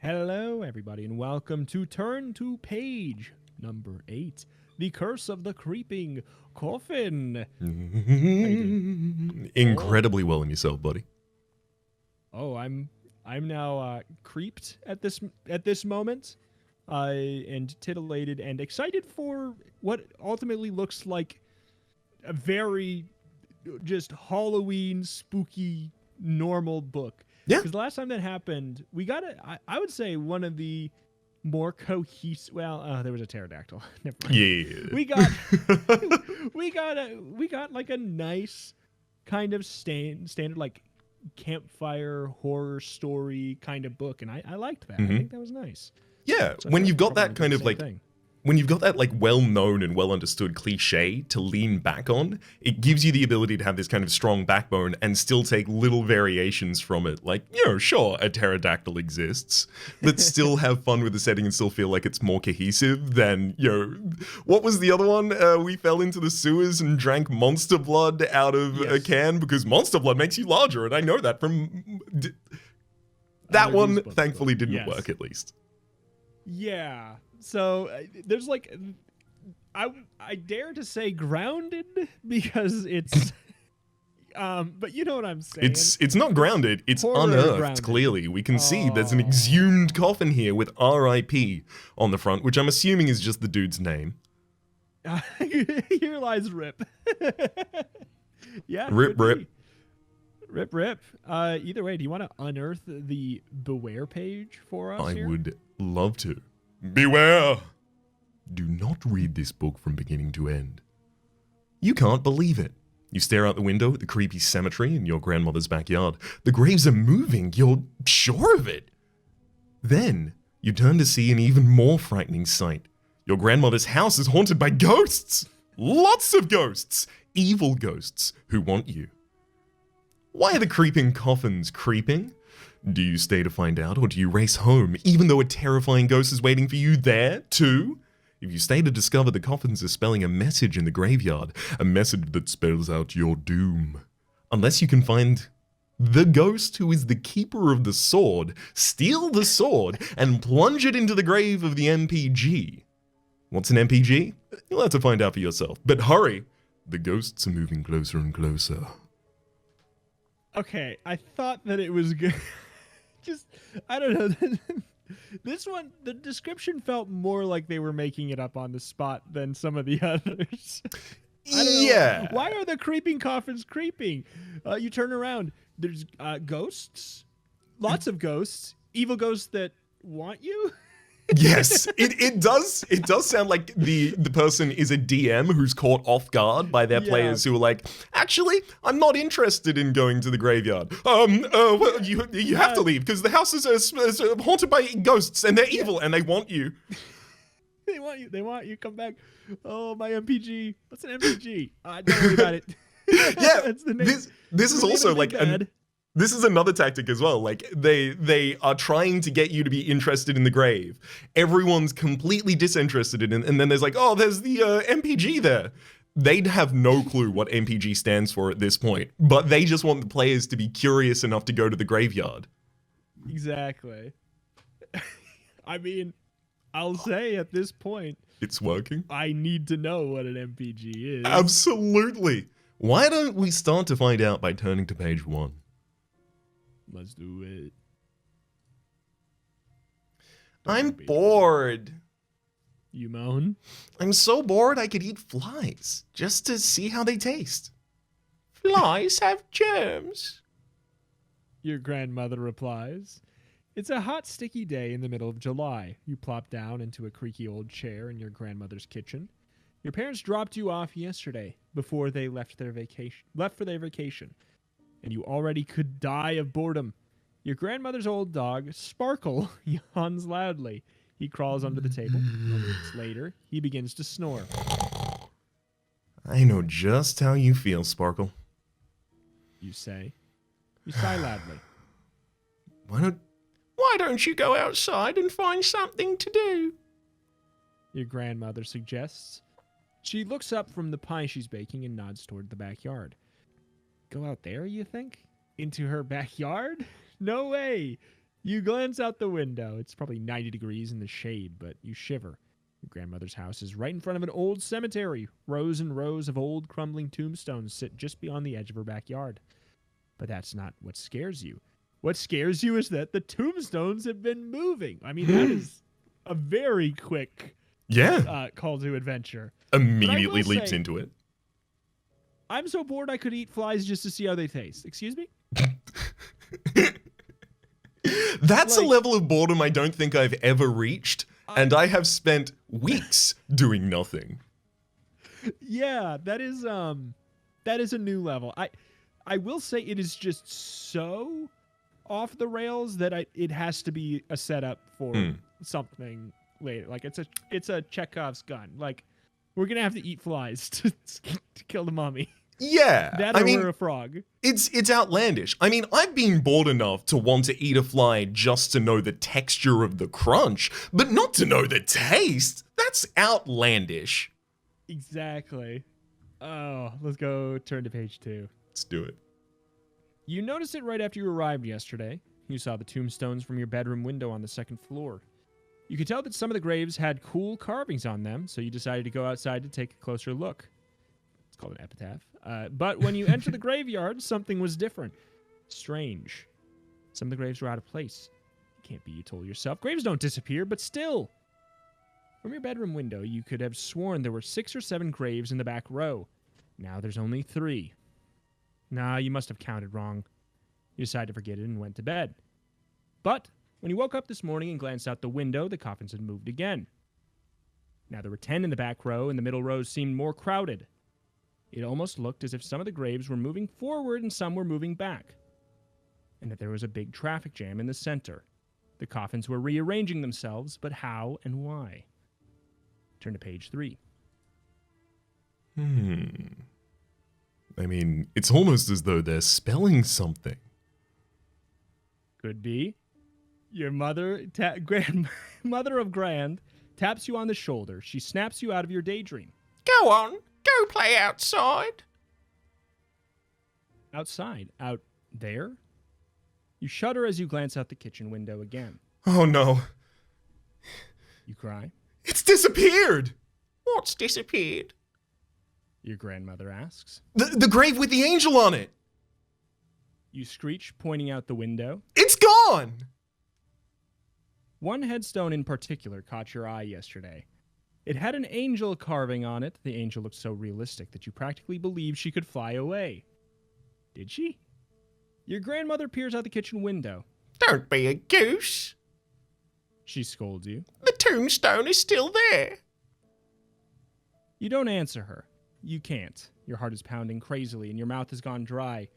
Hello, everybody, and welcome to Turn to Page number 8, The Curse of the Creeping Coffin. Incredibly well in yourself, buddy. Oh, I'm now creeped at this moment, and titillated and excited for what ultimately looks like a very just Halloween spooky normal book. Yeah. Because the last time that happened, we got I would say one of the more cohesive. Well, there was a pterodactyl. Never mind. Yeah. We got like a nice kind of standard like campfire horror story kind of book, and I liked that. I think that was nice. Yeah, So when you've got that kind of like thing. when you've got that like well-known and well-understood cliche to lean back on, it gives you the ability to have this kind of strong backbone and still take little variations from it. Like, sure, a pterodactyl exists, but still have fun with the setting and still feel like it's more cohesive than, what was the other one? We fell into the sewers and drank monster blood out of a can because monster blood makes you larger, and I know that from... That one, Goosebumps thankfully, book. didn't Yes. work, at least. Yeah. So there's like, I dare to say grounded because it's, but you know what I'm saying. It's not grounded, it's Horror unearthed, grounded. clearly. We can see there's an exhumed coffin here with R.I.P. on the front, which I'm assuming is just the dude's name. Here lies Rip. Yeah. Rip, could rip. be. Rip, rip. Either way, do you want to unearth the Beware page for us I here? would love to. Beware! Do not read this book from beginning to end. You can't believe it. You stare out the window at the creepy cemetery in your grandmother's backyard. The graves are moving, you're sure of it. Then, you turn to see an even more frightening sight. Your grandmother's house is haunted by ghosts! Lots of ghosts! Evil ghosts who want you. Why are the creeping coffins creeping? Do you stay to find out, or do you race home, even though a terrifying ghost is waiting for you there, too? If you stay to discover the coffins are spelling a message in the graveyard, a message that spells out your doom. Unless you can find the ghost who is the keeper of the sword, steal the sword, and plunge it into the grave of the MPG. What's an MPG? You'll have to find out for yourself. But hurry, the ghosts are moving closer and closer. Okay, I thought that it was good. Just, I don't know. This one, the description felt more like they were making it up on the spot than some of the others. I don't know. Yeah. Why are the creeping coffins creeping? You turn around, there's ghosts, lots of ghosts, evil ghosts that want you. Yes, it does sound like the person is a DM who's caught off guard by their players who are like, actually, I'm not interested in going to the graveyard. Well, you have to leave because the house is haunted by ghosts and they're evil and they want you. They want you. Come back. Oh, my MPG. What's an MPG? Don't worry about it. Yeah, That's the name. this is also like this is another tactic as well. Like they are trying to get you to be interested in the grave. Everyone's completely disinterested in it, and then there's like, oh, there's the MPG there. They'd have no clue what MPG stands for at this point, but they just want the players to be curious enough to go to the graveyard. Exactly. I mean, I'll say at this point, It's working. I need to know what an MPG is. Absolutely. Why don't we start to find out by turning to page 1? Let's do it. I'm bored. You moan? I'm so bored I could eat flies just to see how they taste. Flies have germs. Your grandmother replies. It's a hot, sticky day in the middle of July. You plop down into a creaky old chair in your grandmother's kitchen. Your parents dropped you off yesterday before they left for their vacation. And you already could die of boredom. Your grandmother's old dog, Sparkle, yawns loudly. He crawls under the table. Moments later, he begins to snore. I know just how you feel, Sparkle. You say. You sigh loudly. Why don't you go outside and find something to do? Your grandmother suggests. She looks up from the pie she's baking and nods toward the backyard. Go out there, you think? Into her backyard? No way! You glance out the window. It's probably 90 degrees in the shade, but you shiver. Your grandmother's house is right in front of an old cemetery. Rows and rows of old crumbling tombstones sit just beyond the edge of her backyard. But that's not what scares you. What scares you is that the tombstones have been moving. I mean, that is a very quick call to adventure. Immediately leaps into it. I'm so bored I could eat flies just to see how they taste. Excuse me? That's a level of boredom I don't think I've ever reached, and I have spent weeks doing nothing. Yeah, that is a new level. I will say it is just so off the rails that it has to be a setup for something later. Like it's a Chekhov's gun. Like we're gonna have to eat flies to kill the mummy. Yeah, that or we're a frog. It's outlandish. I mean, I've been bored enough to want to eat a fly just to know the texture of the crunch, but not to know the taste. That's outlandish. Exactly. Oh, let's go turn to page 2. Let's do it. You noticed it right after you arrived yesterday. You saw the tombstones from your bedroom window on the second floor. You could tell that some of the graves had cool carvings on them, so you decided to go outside to take a closer look. It's called an epitaph. But when you entered the graveyard, something was different. Strange. Some of the graves were out of place. It can't be, you told yourself. Graves don't disappear, but still. From your bedroom window, you could have sworn there were 6 or 7 graves in the back row. Now there's only 3. Nah, you must have counted wrong. You decided to forget it and went to bed. But when you woke up this morning and glanced out the window, the coffins had moved again. Now there were 10 in the back row, and the middle rows seemed more crowded. It almost looked as if some of the graves were moving forward and some were moving back, and that there was a big traffic jam in the center. The coffins were rearranging themselves, but how and why? Turn to page 3. I mean, it's almost as though they're spelling something. Could be. Your mother, mother of Grand, taps you on the shoulder. She snaps you out of your daydream. Go on. Go play outside. Outside? Out there? You shudder as you glance out the kitchen window again. Oh no. You cry. It's disappeared! What's disappeared? Your grandmother asks. The grave with the angel on it! You screech, pointing out the window. It's gone! One headstone in particular caught your eye yesterday. It had an angel carving on it. The angel looked so realistic that you practically believed she could fly away. Did she? Your grandmother peers out the kitchen window. Don't be a goose. She scolds you. The tombstone is still there. You don't answer her. You can't. Your heart is pounding crazily and your mouth has gone dry.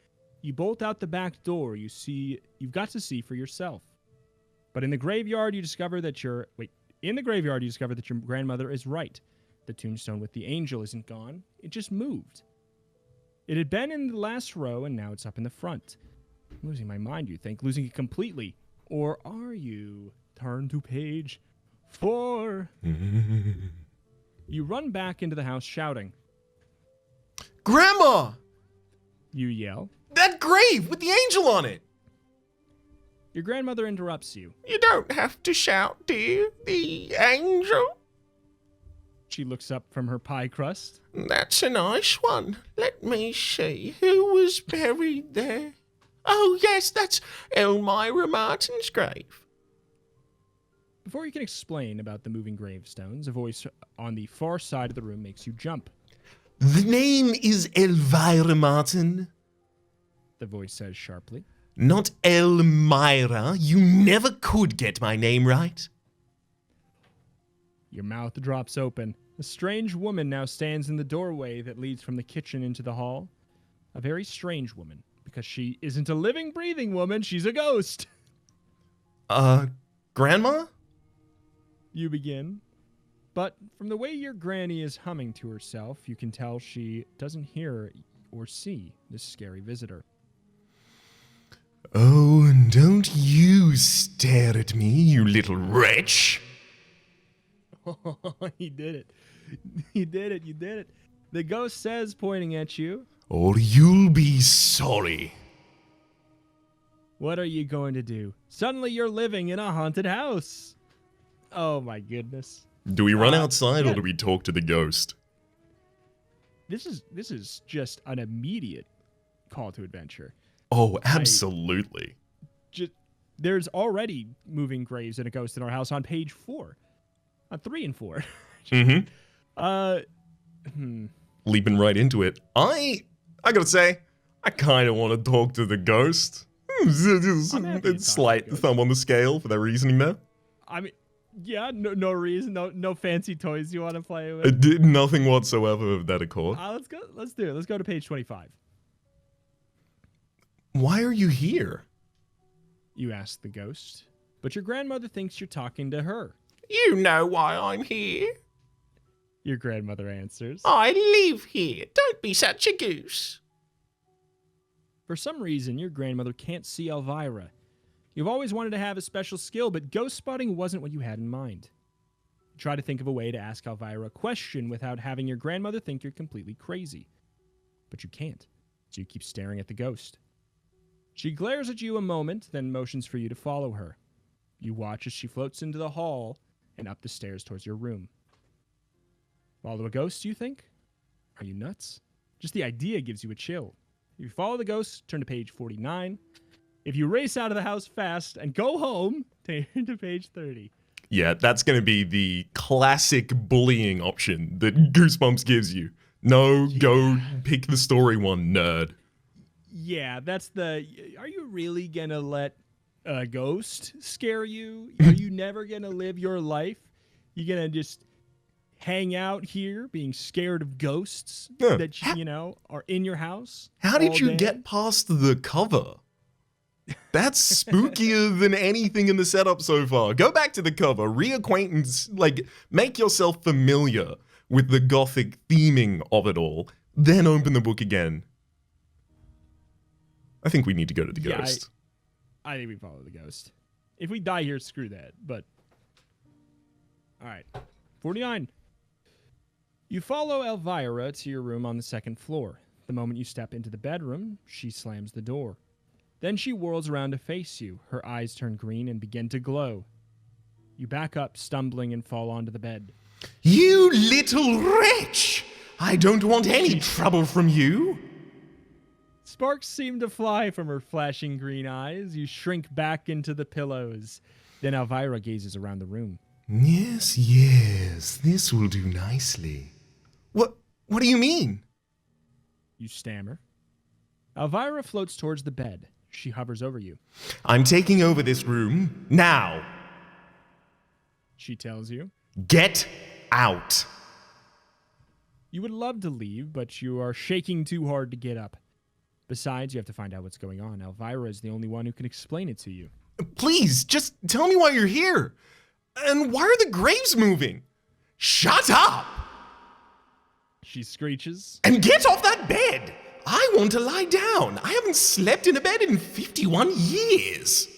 You bolt out the back door. You've got to see for yourself. But in the graveyard, you discover that your grandmother is right. The tombstone with the angel isn't gone. It just moved. It had been in the last row, and now it's up in the front. I'm losing my mind, you think. Losing it completely. Or are you? Turn to page 4. You run back into the house shouting. Grandma! You yell. That grave with the angel on it! Your grandmother interrupts you. You don't have to shout, dear. The angel? She looks up from her pie crust. That's a nice one. Let me see. Who was buried there? Oh, yes, that's Elmira Martin's grave. Before you can explain about the moving gravestones, a voice on the far side of the room makes you jump. The name is Elvira Martin. The voice says sharply. Not Elmira. You never could get my name right. Your mouth drops open. A strange woman now stands in the doorway that leads from the kitchen into the hall. A very strange woman, because she isn't a living, breathing woman. She's a ghost. Grandma? You begin. But from the way your granny is humming to herself, you can tell she doesn't hear or see this scary visitor. Oh, and don't you stare at me, you little wretch. He did it. You did it. You did it. The ghost says, pointing at you. Or you'll be sorry. What are you going to do? Suddenly you're living in a haunted house. Oh my goodness. Do we run outside yeah. or do we talk to the ghost? This is just an immediate call to adventure. Oh, absolutely. There's already moving graves and a ghost in our house on page 4. On 3 and 4. Leaping right into it. I gotta say, I kind of want to talk to the ghost. Slight thumb on the scale for that reasoning there. I mean, yeah, no reason, no fancy toys you want to play with. It did nothing whatsoever of that accord. Let's go. Let's do it. Let's go to page 25. Why are you here? You ask the ghost, but your grandmother thinks you're talking to her. You know why I'm here. Your grandmother answers. I live here. Don't be such a goose. For some reason, your grandmother can't see Elvira. You've always wanted to have a special skill, but ghost spotting wasn't what you had in mind. You try to think of a way to ask Elvira a question without having your grandmother think you're completely crazy. But you can't, so you keep staring at the ghost. She glares at you a moment, then motions for you to follow her. You watch as she floats into the hall and up the stairs towards your room. Follow a ghost, you think? Are you nuts? Just the idea gives you a chill. If you follow the ghost, turn to page 49. If you race out of the house fast and go home, turn to page 30. Yeah, that's going to be the classic bullying option that Goosebumps gives you. No, go pick the story one, nerd. Yeah, that's the... Are you really going to let a ghost scare you? Are you never going to live your life? You going to just hang out here being scared of ghosts that, are in your house? How did you get past the cover? That's spookier than anything in the setup so far. Go back to the cover, reacquaintance, make yourself familiar with the gothic theming of it all, then open the book again. I think we need to go to the ghost. I think we follow the ghost. If we die here, screw that, but... Alright. 49. You follow Elvira to your room on the second floor. The moment you step into the bedroom, she slams the door. Then she whirls around to face you. Her eyes turn green and begin to glow. You back up, stumbling, and fall onto the bed. You little wretch! I don't want any trouble from you. Sparks seem to fly from her flashing green eyes. You shrink back into the pillows. Then Elvira gazes around the room. Yes, this will do nicely. What do you mean? You stammer. Elvira floats towards the bed. She hovers over you. I'm taking over this room now. She tells you. Get out. You would love to leave, but you are shaking too hard to get up. Besides, you have to find out what's going on. Elvira is the only one who can explain it to you. Please, just tell me why you're here. And why are the graves moving? Shut up! She screeches. And get off that bed! I want to lie down. I haven't slept in a bed in 51 years.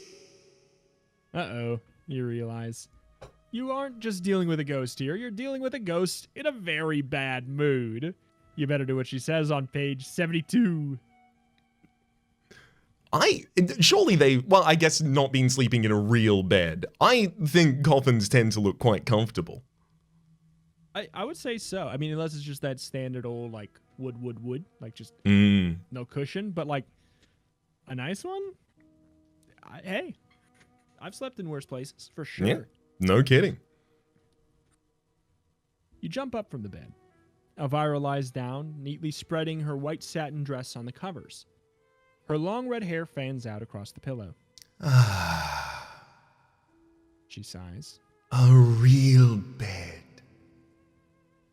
Uh-oh, you realize. You aren't just dealing with a ghost here. You're dealing with a ghost in a very bad mood. You better do what she says on page 72. I guess not being sleeping in a real bed. I think coffins tend to look quite comfortable. I would say so. I mean, unless it's just that standard old, wood, just no cushion. But, a nice one? Hey, I've slept in worse places, for sure. Yeah, no kidding. You jump up from the bed. Elvira lies down, neatly spreading her white satin dress on the covers. Her long red hair fans out across the pillow. She sighs. A real bed.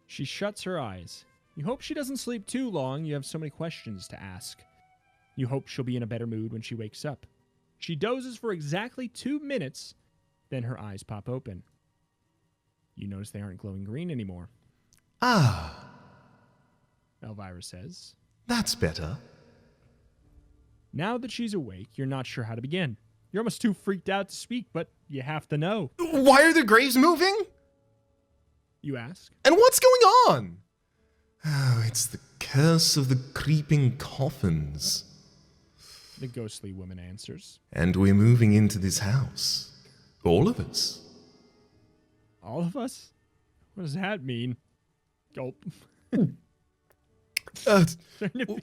She shuts her eyes. You hope she doesn't sleep too long. You have so many questions to ask. You hope she'll be in a better mood when she wakes up. She dozes for exactly 2 minutes, then her eyes pop open. You notice they aren't glowing green anymore. Ah. Elvira says. That's better. Now that she's awake, you're not sure how to begin. You're almost too freaked out to speak, but you have to know. Why are the graves moving? You ask. And what's going on? Oh, it's the curse of the creeping coffins. the ghostly woman answers. And we're moving into this house. All of us. All of us? What does that mean? Gulp.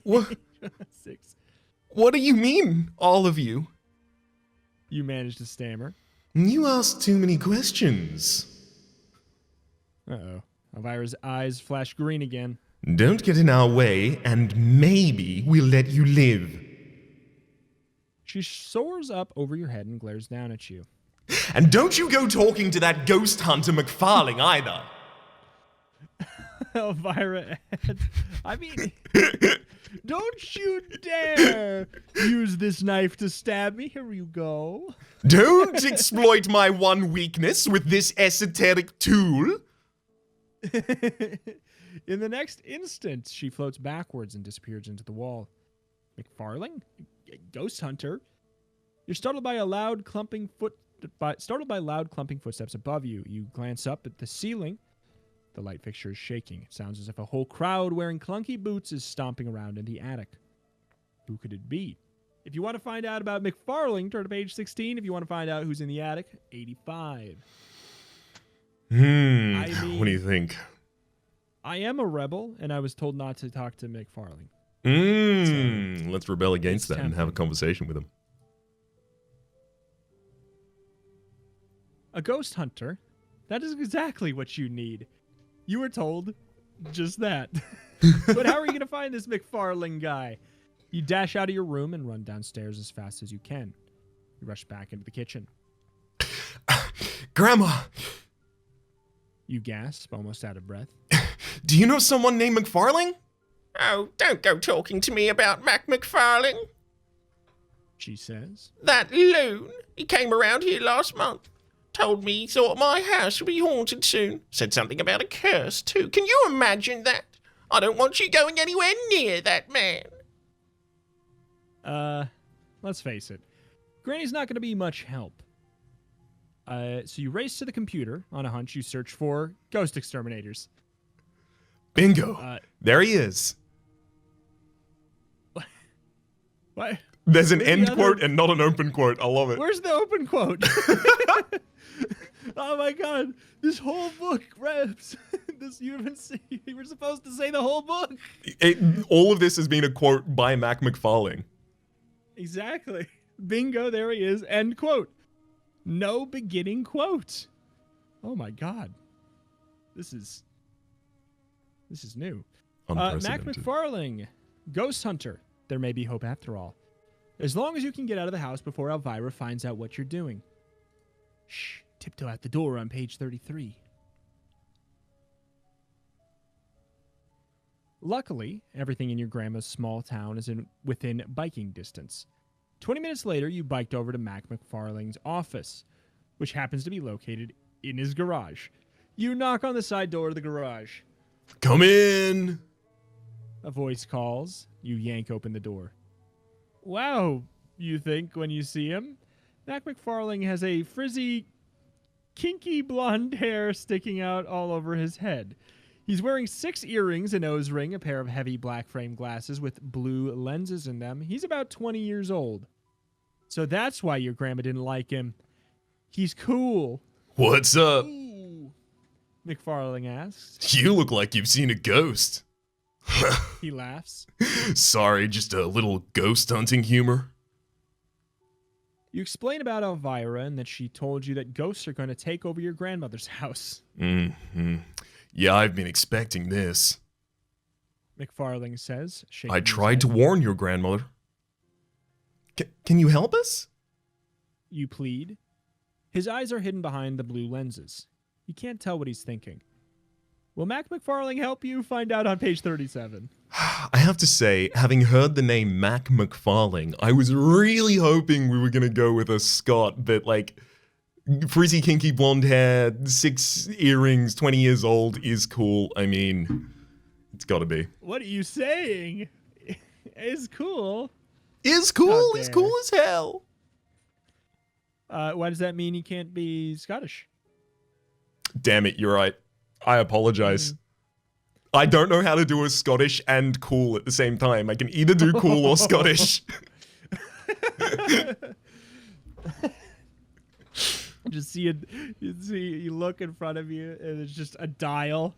What? 6. What do you mean, all of you? You managed to stammer. You asked too many questions. Uh-oh. Elvira's eyes flash green again. Don't get in our way, and maybe we'll let you live. She soars up over your head and glares down at you. And don't you go talking to that ghost hunter McFarling either. Elvira adds, I mean, don't you dare use this knife to stab me. Here you go. Don't exploit my one weakness with this esoteric tool. In the next instant, she floats backwards and disappears into the wall. McFarling? Ghost hunter? You're startled by loud clumping footsteps above you. You glance up at the ceiling. The light fixture is shaking. It sounds as if a whole crowd wearing clunky boots is stomping around in the attic. Who could it be? If you want to find out about McFarling, turn to page 16. If you want to find out who's in the attic, 85. What do you think? I am a rebel, and I was told not to talk to McFarling. Let's rebel against that and have a conversation with him. A ghost hunter? That is exactly what you need. You were told just that. But how are you going to find this McFarling guy? You dash out of your room and run downstairs as fast as you can. You rush back into the kitchen. Grandma! You gasp, almost out of breath. Do you know someone named McFarling? Oh, don't go talking to me about Mac McFarling. She says. That loon, he came around here last month. Told me he thought my house would be haunted soon. Said something about a curse, too. Can you imagine that? I don't want you going anywhere near that man. Let's face it. Granny's not going to be much help. So you race to the computer. On a hunch, you search for ghost exterminators. Bingo. There he is. What? There's an Where's end the quote other- and not an open quote. I love it. Where's the open quote? Oh my god. This whole book, Rhaps. You were supposed to say the whole book. All of this has been a quote by Mac McFarling. Exactly. Bingo, there he is. End quote. No beginning quote. Oh my god. This is new. Mac Unprecedented. McFarling, ghost hunter. There may be hope after all. As long as you can get out of the house before Elvira finds out what you're doing. Shh. Tiptoe out the door on page 33. Luckily, everything in your grandma's small town is within biking distance. 20 minutes later, you biked over to Mac McFarling's office, which happens to be located in his garage. You knock on the side door of the garage. Come in. A voice calls. You yank open the door. Wow, you think when you see him. Mac McFarling has a frizzy, kinky blonde hair sticking out all over his head. He's wearing 6 earrings, a nose ring, a pair of heavy black frame glasses with blue lenses in them. He's about 20 years old. So that's why your grandma didn't like him. He's cool. What's up? Ooh, McFarling asks. You look like you've seen a ghost. He laughs. Sorry, just a little ghost hunting humor. You explain about Elvira and that she told you that ghosts are going to take over your grandmother's house. Mm-hmm. Yeah, I've been expecting this. McFarling says, shaking I his tried head. to warn your grandmother. Can you help us? You plead. His eyes are hidden behind the blue lenses. You can't tell what he's thinking. Will Mac McFarling help you? Find out on page 37. I have to say, having heard the name Mac McFarling, I was really hoping we were going to go with a Scott, but like, frizzy, kinky blonde hair, 6 earrings, 20 years old is cool. I mean, it's got to be. What are you saying? It's cool. Is cool. How Is dare. cool as hell. Why does that mean he can't be Scottish? Damn it, you're right. I apologize. I don't know how to do a Scottish and cool at the same time. I can either do cool or Scottish. Just see it. You look in front of you, and it's just a dial.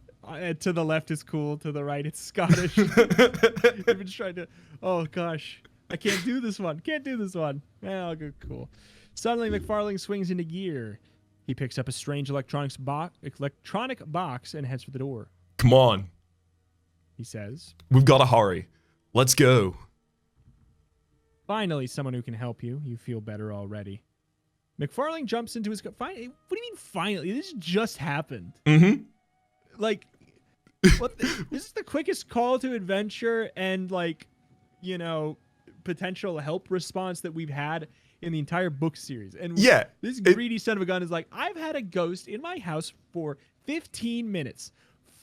To the left is cool. To the right, it's Scottish. I've been trying to. Oh gosh, I can't do this one. Can't do this one. I'll go cool. Suddenly, McFarlane swings into gear. He picks up a strange electronic box and heads for the door. Come on. He says, We've got to hurry. Let's go. Finally, someone who can help you. You feel better already. McFarlane jumps into his car. What do you mean finally? This just happened. Mm-hmm. Like, what? This is the quickest call to adventure and, like, you know, potential help response that we've had in the entire book series. And yeah, this greedy son of a gun is like, I've had a ghost in my house for 15 minutes.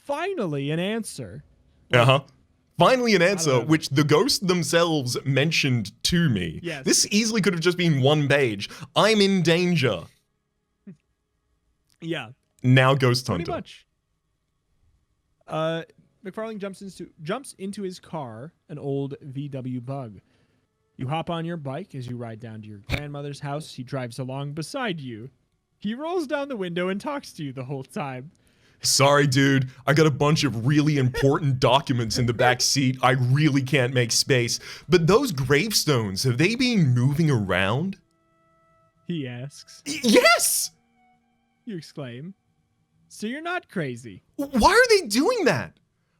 Finally, an answer. Uh-huh. Finally an answer, which the ghosts themselves mentioned to me. Yes. This easily could have just been one page. I'm in danger. Yeah. Now Ghost Pretty Hunter. much. McFarlane jumps into his car, an old VW Bug. You hop on your bike as you ride down to your grandmother's house. He drives along beside you. He rolls down the window and talks to you the whole time. Sorry, dude. I got a bunch of really important documents in the back seat. I really can't make space. But those gravestones, have they been moving around? He asks. Yes! You exclaim. So you're not crazy. Why are they doing that?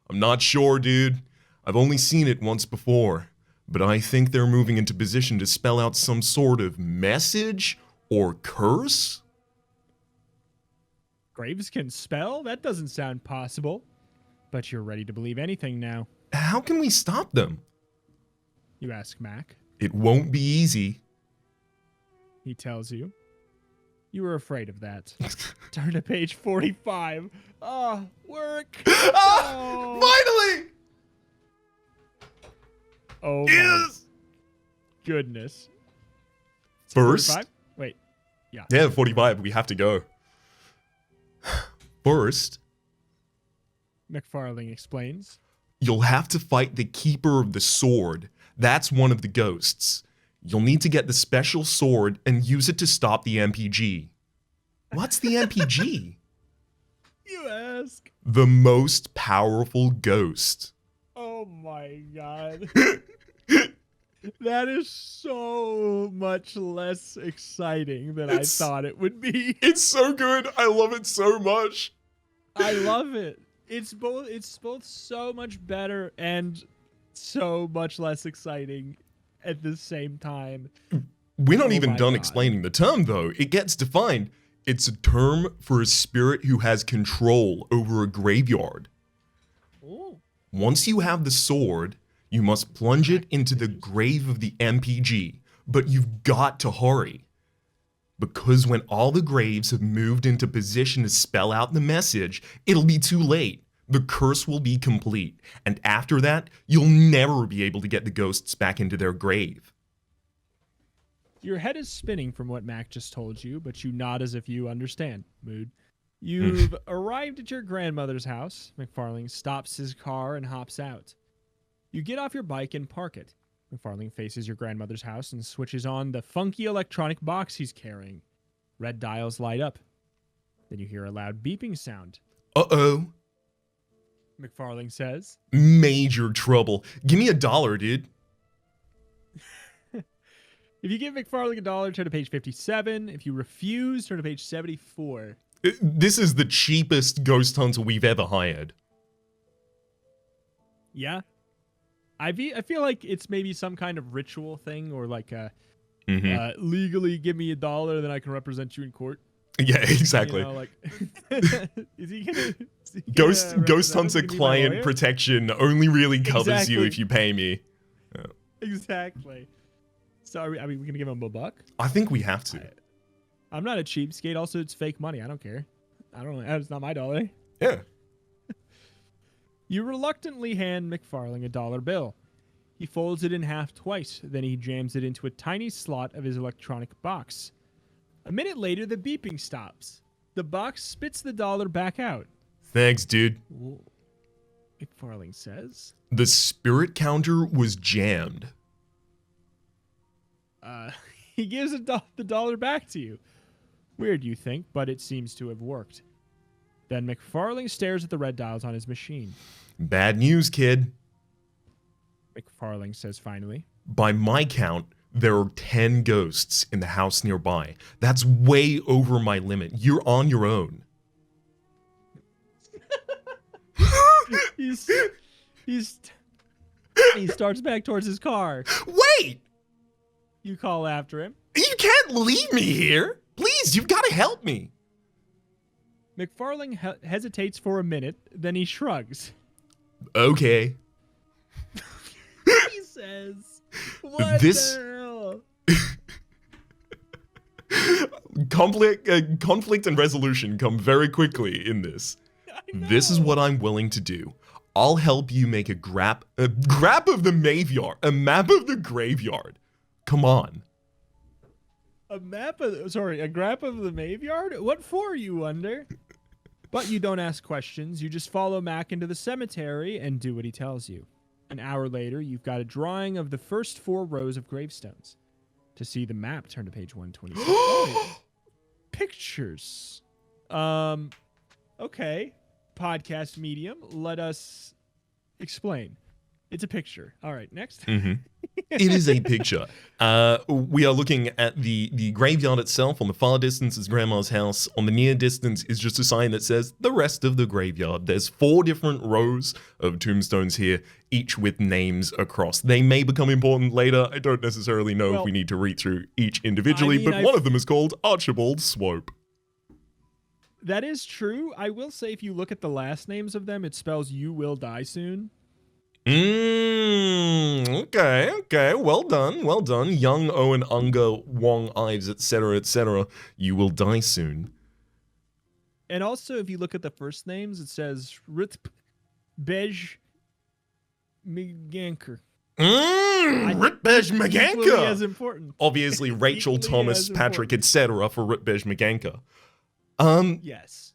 I'm not sure, dude. I've only seen it once before. But I think they're moving into position to spell out some sort of message or curse? Graves can spell? That doesn't sound possible. But you're ready to believe anything now. How can we stop them? You ask Mac. It won't be easy. He tells you. You were afraid of that. Turn to page 45. Oh, work. Finally! Oh, Yes! my goodness. First, 45? Wait. yeah, 45. We have to go. First, McFarlane explains. you'll have to fight the Keeper of the Sword. That's one of the ghosts. You'll need to get the special sword and use it to stop the MPG. What's the MPG? You ask. The most powerful ghost. Oh my god. That is so much less exciting than I thought it would be. It's so good. I love it so much. I love it. It's both so much better and so much less exciting at the same time. We're not even my done God. explaining the term, though. It gets defined. It's a term for a spirit who has control over a graveyard. Ooh. Once you have the sword, you must plunge it into the grave of the MPG, but you've got to hurry. Because when all the graves have moved into position to spell out the message, it'll be too late. The curse will be complete, and after that, you'll never be able to get the ghosts back into their grave. Your head is spinning from what Mac just told you, but you nod as if you understand. Mood. You've arrived at your grandmother's house. McFarlane stops his car and hops out. You get off your bike and park it. McFarlane faces your grandmother's house and switches on the funky electronic box he's carrying. Red dials light up. Then you hear a loud beeping sound. Uh-oh. McFarlane says. Major trouble. Give me $1, dude. If you give McFarlane $1, turn to page 57. If you refuse, turn to page 74. This is the cheapest ghost hunter we've ever hired. Yeah. I feel like it's maybe some kind of ritual thing or like a legally give me $1, then I can represent you in court. Yeah, exactly. You know, like, is he gonna Ghost represent hunter me, my client lawyer? protection only really covers you Exactly. if you pay me. Exactly. So are we gonna give him $1? I think we have to. I'm not a cheapskate. Also, it's fake money. I don't care. It's not my dollar. Yeah. You reluctantly hand McFarlane $1 bill. He folds it in half twice. Then he jams it into a tiny slot of his electronic box. A minute later, the beeping stops. The box spits the $1 back out. Thanks, dude. Whoa. McFarlane says. The spirit counter was jammed. He gives the dollar back to you. Weird, you think, but it seems to have worked. Then McFarling stares at the red dials on his machine. Bad news, kid. McFarling says finally. By my count, there are 10 ghosts in the house nearby. That's way over my limit. You're on your own. He starts back towards his car. Wait! You call after him. You can't leave me here. Please, you've got to help me. McFarling hesitates for a minute, then he shrugs. Okay. He says, "What This- the hell?" Conflict and resolution come very quickly in this. This is what I'm willing to do. I'll help you make a grap of the Mayvyard, a map of the graveyard. Come on. A grap of the Mayvyard? What for, you wonder? But you don't ask questions. You just follow Mac into the cemetery and do what he tells you. An hour later, you've got a drawing of the first 4 rows of gravestones. To see the map, turn to page 126. Pictures. Okay. Podcast medium. Let us explain. It's a picture. All right, next. It is a picture. We are looking at the graveyard itself. On the far distance is Grandma's house. On the near distance is just a sign that says the rest of the graveyard. There's 4 different rows of tombstones here, each with names across. They may become important later. I don't necessarily know if we need to read through each individually, but one of them is called Archibald Swope. That is true. I will say if you look at the last names of them, it spells "you will die soon." Okay. Well done. Young, Owen, Unger, Wong, Ives, etc., etc. You will die soon. And also, if you look at the first names, it says Rhaps Reto. Rhapsody Equally as important. Obviously, Rachel, Equally Thomas, as Patrick, etc. for Rhapsody. Yes.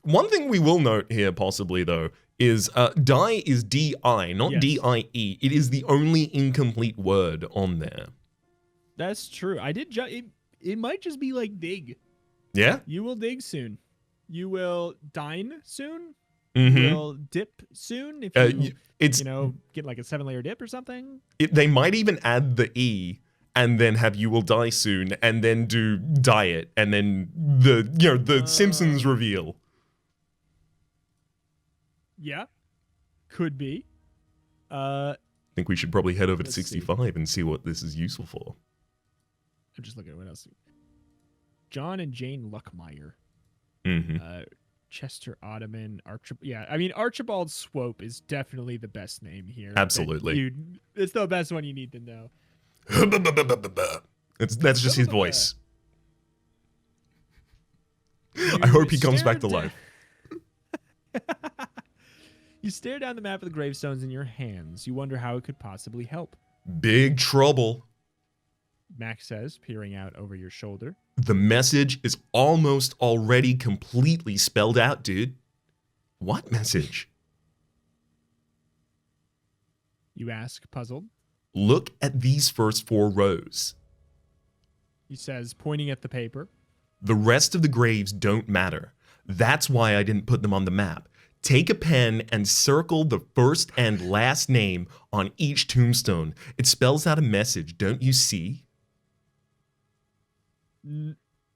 One thing we will note here, possibly though, is die is D-I, not Yes. D-I-E. It is the only incomplete word on there. That's true. I did. It might just be like dig. Yeah. You will dig soon. You will dine soon. Mm-hmm. You will dip soon. If you, get like a 7-layer dip or something. They might even add the E and then have "you will die soon" and then do diet and then the Simpsons reveal. Yeah, could be. I think we should probably head over to Let's 65 and see what this is useful for. I'm just looking at what else. John and Jane Luckmeyer. Mm-hmm. Chester Ottoman. Archibald Swope is definitely the best name here. Absolutely. It's the best one you need to know. That's just his voice. I hope he comes back to life. You stare down the map of the gravestones in your hands. You wonder how it could possibly help. Big trouble. Max says, peering out over your shoulder. The message is almost already completely spelled out, dude. What message? You ask, puzzled. Look at these first 4 rows. He says, pointing at the paper. The rest of the graves don't matter. That's why I didn't put them on the map. Take a pen and circle the first and last name on each tombstone. It spells out a message, don't you see?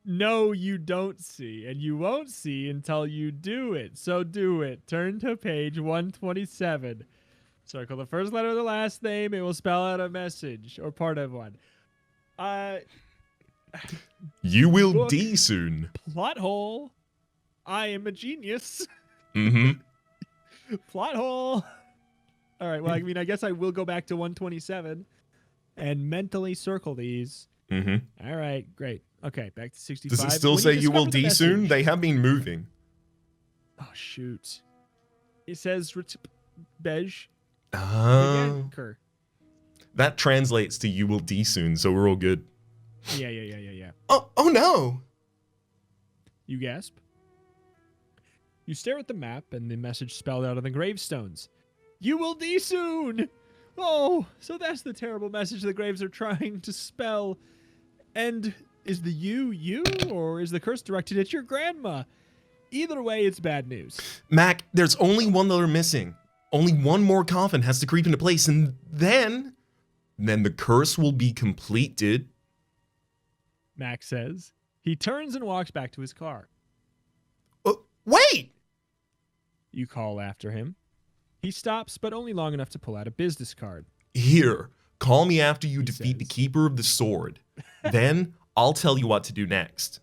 No, you don't see, and you won't see until you do it. So do it. Turn to page 127. Circle the first letter of the last name. It will spell out a message or part of one. You will die soon. Plot hole. I am a genius. Mm-hmm. Plot hole. All right. Well, I guess I will go back to 127 and mentally circle these. Mm-hmm. All right. Great. Okay. Back to 65. Does it still When say you will discover the die soon? message- They have been moving. Oh, shoot. It says Bej. Oh. That translates to "you will die soon," so we're all good. Yeah. Oh no! You gasp. You stare at the map and the message spelled out on the gravestones. You will die soon! Oh, so that's the terrible message the graves are trying to spell. And is the you, or is the curse directed at your grandma? Either way, it's bad news. Mac, there's only one letter missing. Only one more coffin has to creep into place, and then the curse will be completed. Max says. He turns and walks back to his car. Wait! You call after him. He stops, but only long enough to pull out a business card. Here, call me after you defeat the says. Keeper of the Sword. Then I'll tell you what to do next.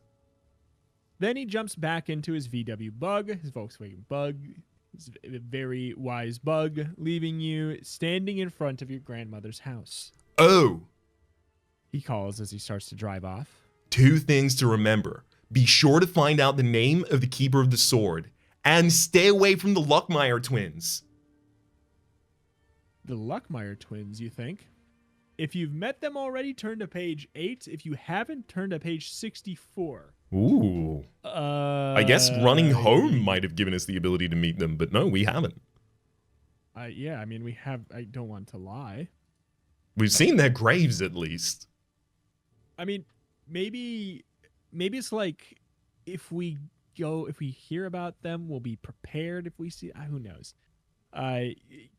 Then he jumps back into his VW Bug, his Volkswagen Bug, his very wise Bug, leaving you standing in front of your grandmother's house. Oh, He calls as he starts to drive off. 2 things to remember. Be sure to find out the name of the Keeper of the Sword, and stay away from the Luckmeyer twins. The Luckmeyer twins, you think? If you've met them already, turn to page 8. If you haven't, turn to page 64. Ooh. I guess running home might have given us the ability to meet them, but no, we haven't. Yeah, I mean, we have. I don't want to lie. We've seen their graves at least. I mean, maybe it's like if we hear about them, we'll be prepared. If we see, who knows?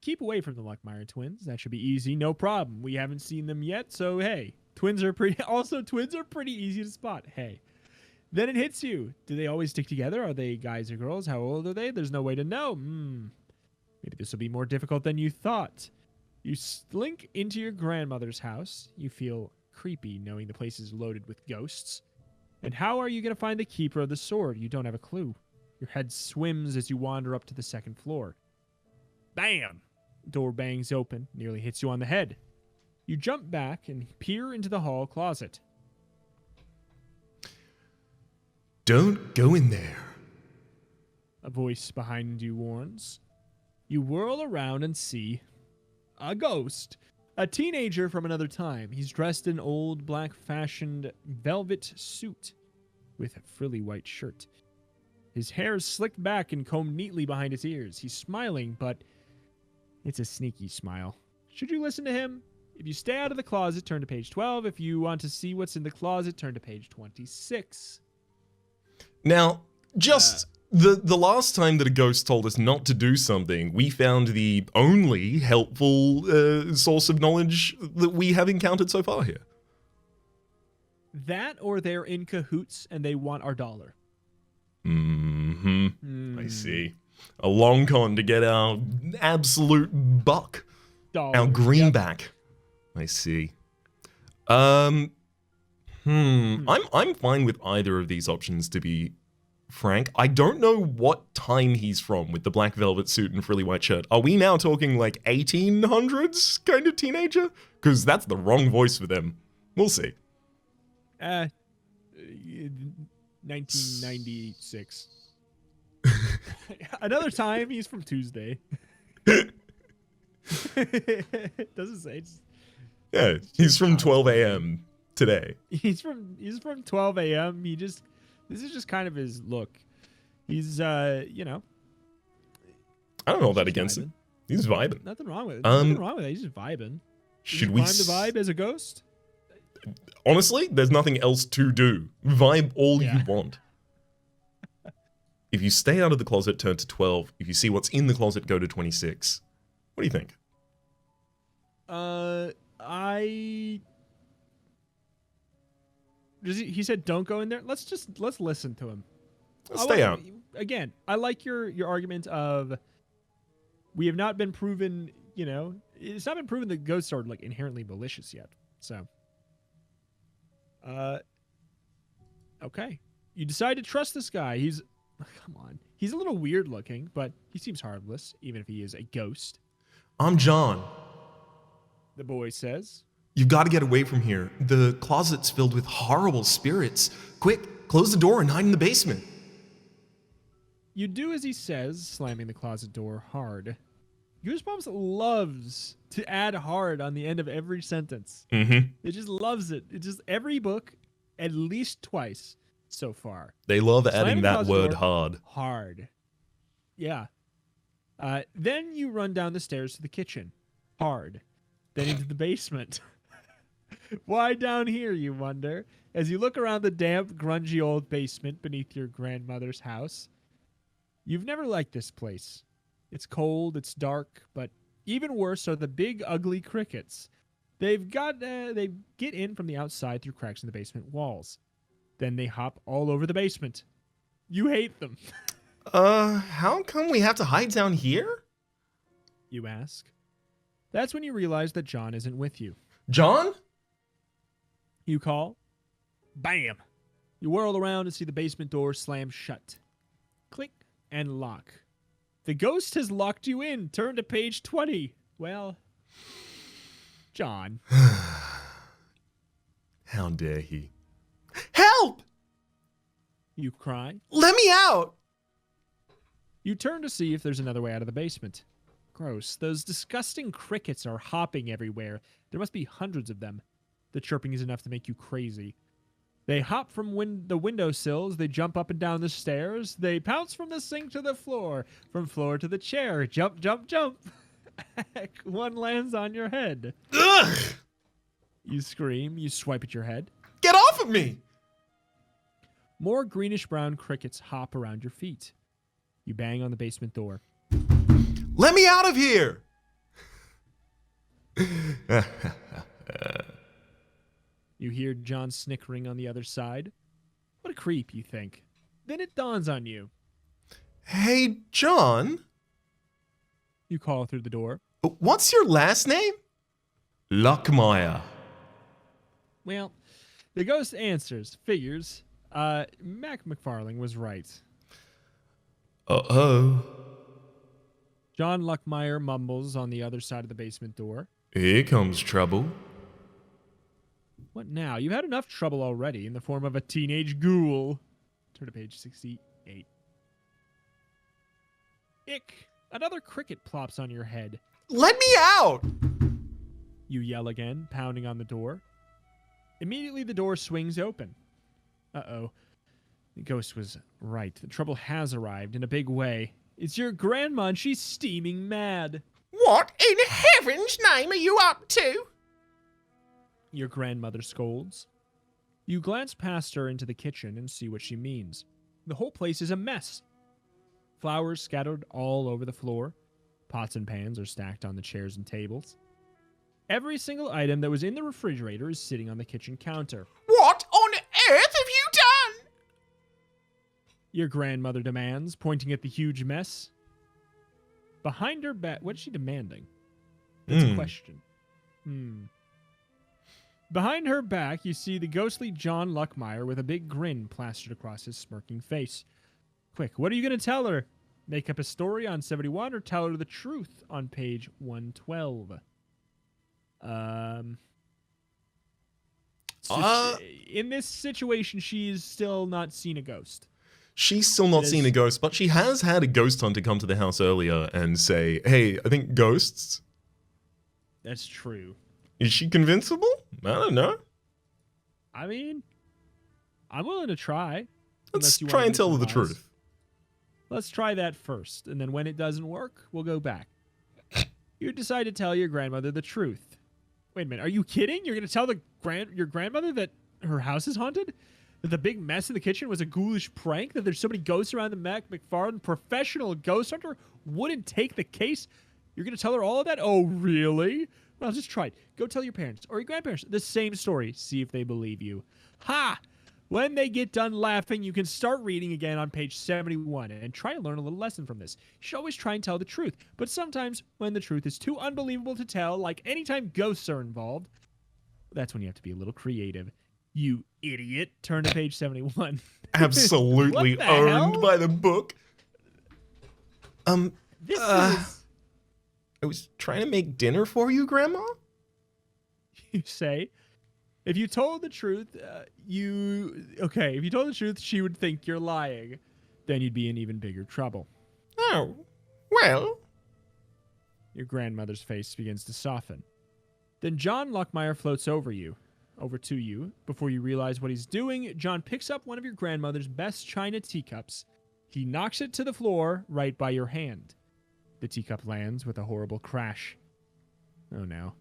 Keep away from the Luckmeyer twins. That should be easy, no problem. We haven't seen them yet, so hey, twins are pretty. Also, twins are pretty easy to spot. Hey, then it hits you. Do they always stick together? Are they guys or girls? How old are they? There's no way to know. Maybe this will be more difficult than you thought. You slink into your grandmother's house. You feel creepy knowing the place is loaded with ghosts. And how are you going to find the Keeper of the Sword? You don't have a clue. Your head swims as you wander up to the 2nd floor. Bam! Door bangs open, nearly hits you on the head. You jump back and peer into the hall closet. Don't go in there. A voice behind you warns. You whirl around and see a ghost. A teenager from another time. He's dressed in old black-fashioned velvet suit with a frilly white shirt. His hair is slicked back and combed neatly behind his ears. He's smiling, but it's a sneaky smile. Should you listen to him? If you stay out of the closet, turn to page 12. If you want to see what's in the closet, turn to page 26. Now, just the last time that a ghost told us not to do something, we found the only helpful source of knowledge that we have encountered so far here. That or they're in cahoots and they want our dollar. I see. A long con to get our absolute buck. Dollar. Our greenback. I see. I'm fine with either of these options, to be frank. I don't know what time he's from with the black velvet suit and frilly white shirt. Are we now talking like 1800s kind of teenager? Because that's the wrong voice for them. We'll see. 1996. Another time, he's from Tuesday. Doesn't say. Yeah, he's from 12 a.m. today. He's from 12 a.m. This is just kind of his look. He's I don't know that against him. He's vibing. Nothing wrong with it. Nothing wrong with it. He's just vibing. Should we climb the vibe as a ghost? Honestly, there's nothing else to do. Vibe all you want. If you stay out of the closet, turn to 12. If you see what's in the closet, go to 26. What do you think? He said don't go in there. Let's listen to him. Let's stay out. Again, I like your argument of we have not been proven, it's not been proven that ghosts are like inherently malicious yet. So okay. You decide to trust this guy. Come on. He's a little weird looking, but he seems harmless, even if he is a ghost. I'm John. The boy says. You've got to get away from here. The closet's filled with horrible spirits. Quick, close the door and hide in the basement. You do as he says, slamming the closet door hard. Goosebumps loves to add hard on the end of every sentence. Mm-hmm. It just loves it. It just every book, at least twice so far. They love adding Slamming the that closet word door hard. Hard. Yeah. Then you run down the stairs to the kitchen. Hard. Then into the basement. Why down here, you wonder? As you look around the damp, grungy old basement beneath your grandmother's house. You've never liked this place. It's cold, it's dark, but even worse are the big, ugly crickets. They get in from the outside through cracks in the basement walls. Then they hop all over the basement. You hate them. How come we have to hide down here? You ask. That's when you realize that John isn't with you. John? You call. Bam! You whirl around and see the basement door slam shut. Click and lock. The ghost has locked you in. Turn to page 20. Well, John. How dare he? Help! You cry. Let me out! You turn to see if there's another way out of the basement. Gross. Those disgusting crickets are hopping everywhere. There must be hundreds of them. The chirping is enough to make you crazy. They hop from the windowsills. They jump up and down the stairs. They pounce from the sink to the floor. From floor to the chair. Jump, jump, jump. One lands on your head. Ugh! You scream. You swipe at your head. Get off of me! More greenish-brown crickets hop around your feet. You bang on the basement door. Let me out of here! You hear John snickering on the other side. What a creep, you think. Then it dawns on you. Hey, John? You call through the door. What's your last name? Lockmeyer. Well, the ghost answers. Figures. Mac McFarling was right. Uh-oh. John Luckmeyer mumbles on the other side of the basement door. Here comes trouble. What now? You've had enough trouble already in the form of a teenage ghoul. Turn to page 68. Ick! Another cricket plops on your head. Let me out! You yell again, pounding on the door. Immediately the door swings open. Uh-oh. The ghost was right. The trouble has arrived in a big way. It's your grandma and she's steaming mad. What in heaven's name are you up to? Your grandmother scolds. You glance past her into the kitchen and see what she means. The whole place is a mess. Flowers scattered all over the floor. Pots and pans are stacked on the chairs and tables. Every single item that was in the refrigerator is sitting on the kitchen counter. What on earth have you done? Your grandmother demands, pointing at the huge mess. Behind her back, what's she demanding? That's a question. Behind her back, you see the ghostly John Luckmeyer with a big grin plastered across his smirking face. Quick, what are you going to tell her? Make up a story on 71 or tell her the truth on page 112? In this situation, she's still not seen a ghost. She's still not seen a ghost, but she has had a ghost hunter come to the house earlier and say, hey, I think ghosts. That's true. Is she convincible? I don't know. I mean, I'm willing to try. Let's try and tell her the truth. Let's try that first, and then when it doesn't work, we'll go back. You decide to tell your grandmother the truth. Wait a minute, are you kidding? You're going to tell your grandmother that her house is haunted? That the big mess in the kitchen was a ghoulish prank? That there's so many ghosts around the Mac McFarlane professional ghost hunter wouldn't take the case? You're going to tell her all of that? Oh, really? Well, just try it. Go tell your parents or your grandparents the same story. See if they believe you. Ha! When they get done laughing, you can start reading again on page 71 and try to learn a little lesson from this. You should always try and tell the truth, but sometimes when the truth is too unbelievable to tell, like anytime ghosts are involved, that's when you have to be a little creative. You idiot. Turn to page 71. Absolutely owned by the book. This is... I was trying to make dinner for you, Grandma? You say... If you told the truth, if you told the truth, she would think you're lying. Then you'd be in even bigger trouble. Oh, well. Your grandmother's face begins to soften. Then John Luckmeyer floats over to you. Before you realize what he's doing, John picks up one of your grandmother's best china teacups. He knocks it to the floor right by your hand. The teacup lands with a horrible crash. Oh no.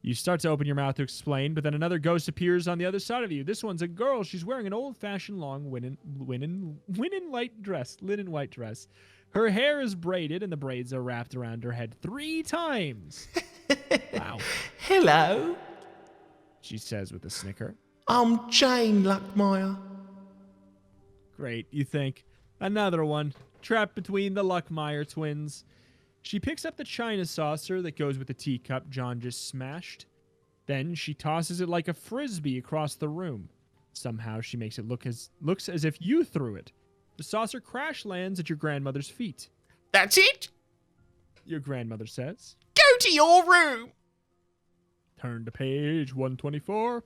You start to open your mouth to explain, but then another ghost appears on the other side of you. This one's a girl. She's wearing an old-fashioned long linen white dress. Her hair is braided, and the braids are wrapped around her head 3 times. Wow. Hello, She says with a snicker. I'm Jane Luckmeyer. Great, you think. Another one. Trapped between the Luckmeyer twins. She picks up the china saucer that goes with the teacup John just smashed. Then she tosses it like a frisbee across the room. Somehow she makes it looks as if you threw it. The saucer crash lands at your grandmother's feet. That's it? Your grandmother says. Go to your room. Turn to page 124.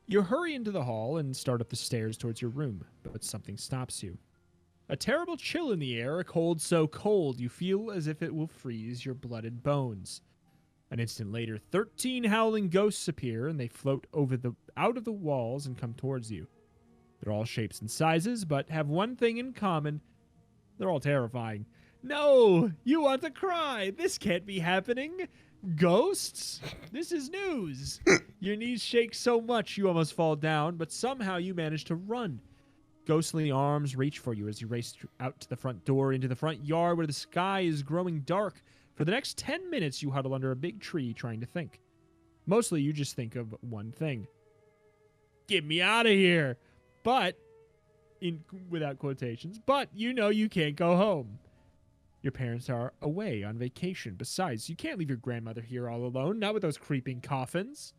You hurry into the hall and start up the stairs towards your room, but something stops you. A terrible chill in the air, a cold so cold you feel as if it will freeze your blooded bones. An instant later, 13 howling ghosts appear, and they float out of the walls and come towards you. They're all shapes and sizes, but have one thing in common. They're all terrifying. No! You want to cry! This can't be happening! Ghosts? This is news! Your knees shake so much you almost fall down, but somehow you manage to run. Ghostly arms reach for you as you race out to the front door into the front yard where the sky is growing dark. For the next 10 minutes, you huddle under a big tree trying to think. Mostly, you just think of one thing. Get me out of here! But, without quotations, but you know you can't go home. Your parents are away on vacation. Besides, you can't leave your grandmother here all alone, not with those creeping coffins.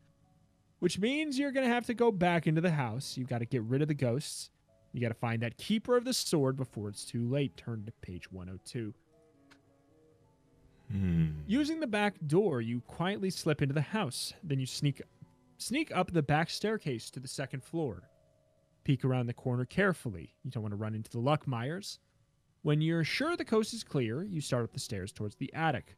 Which means you're going to have to go back into the house. You've got to get rid of the ghosts. You got to find that keeper of the sword before it's too late. Turn to page 102. Using the back door, you quietly slip into the house. Then you sneak up the back staircase to the second floor. Peek around the corner carefully. You don't want to run into the Luckmeyers. When you're sure the coast is clear, you start up the stairs towards the attic.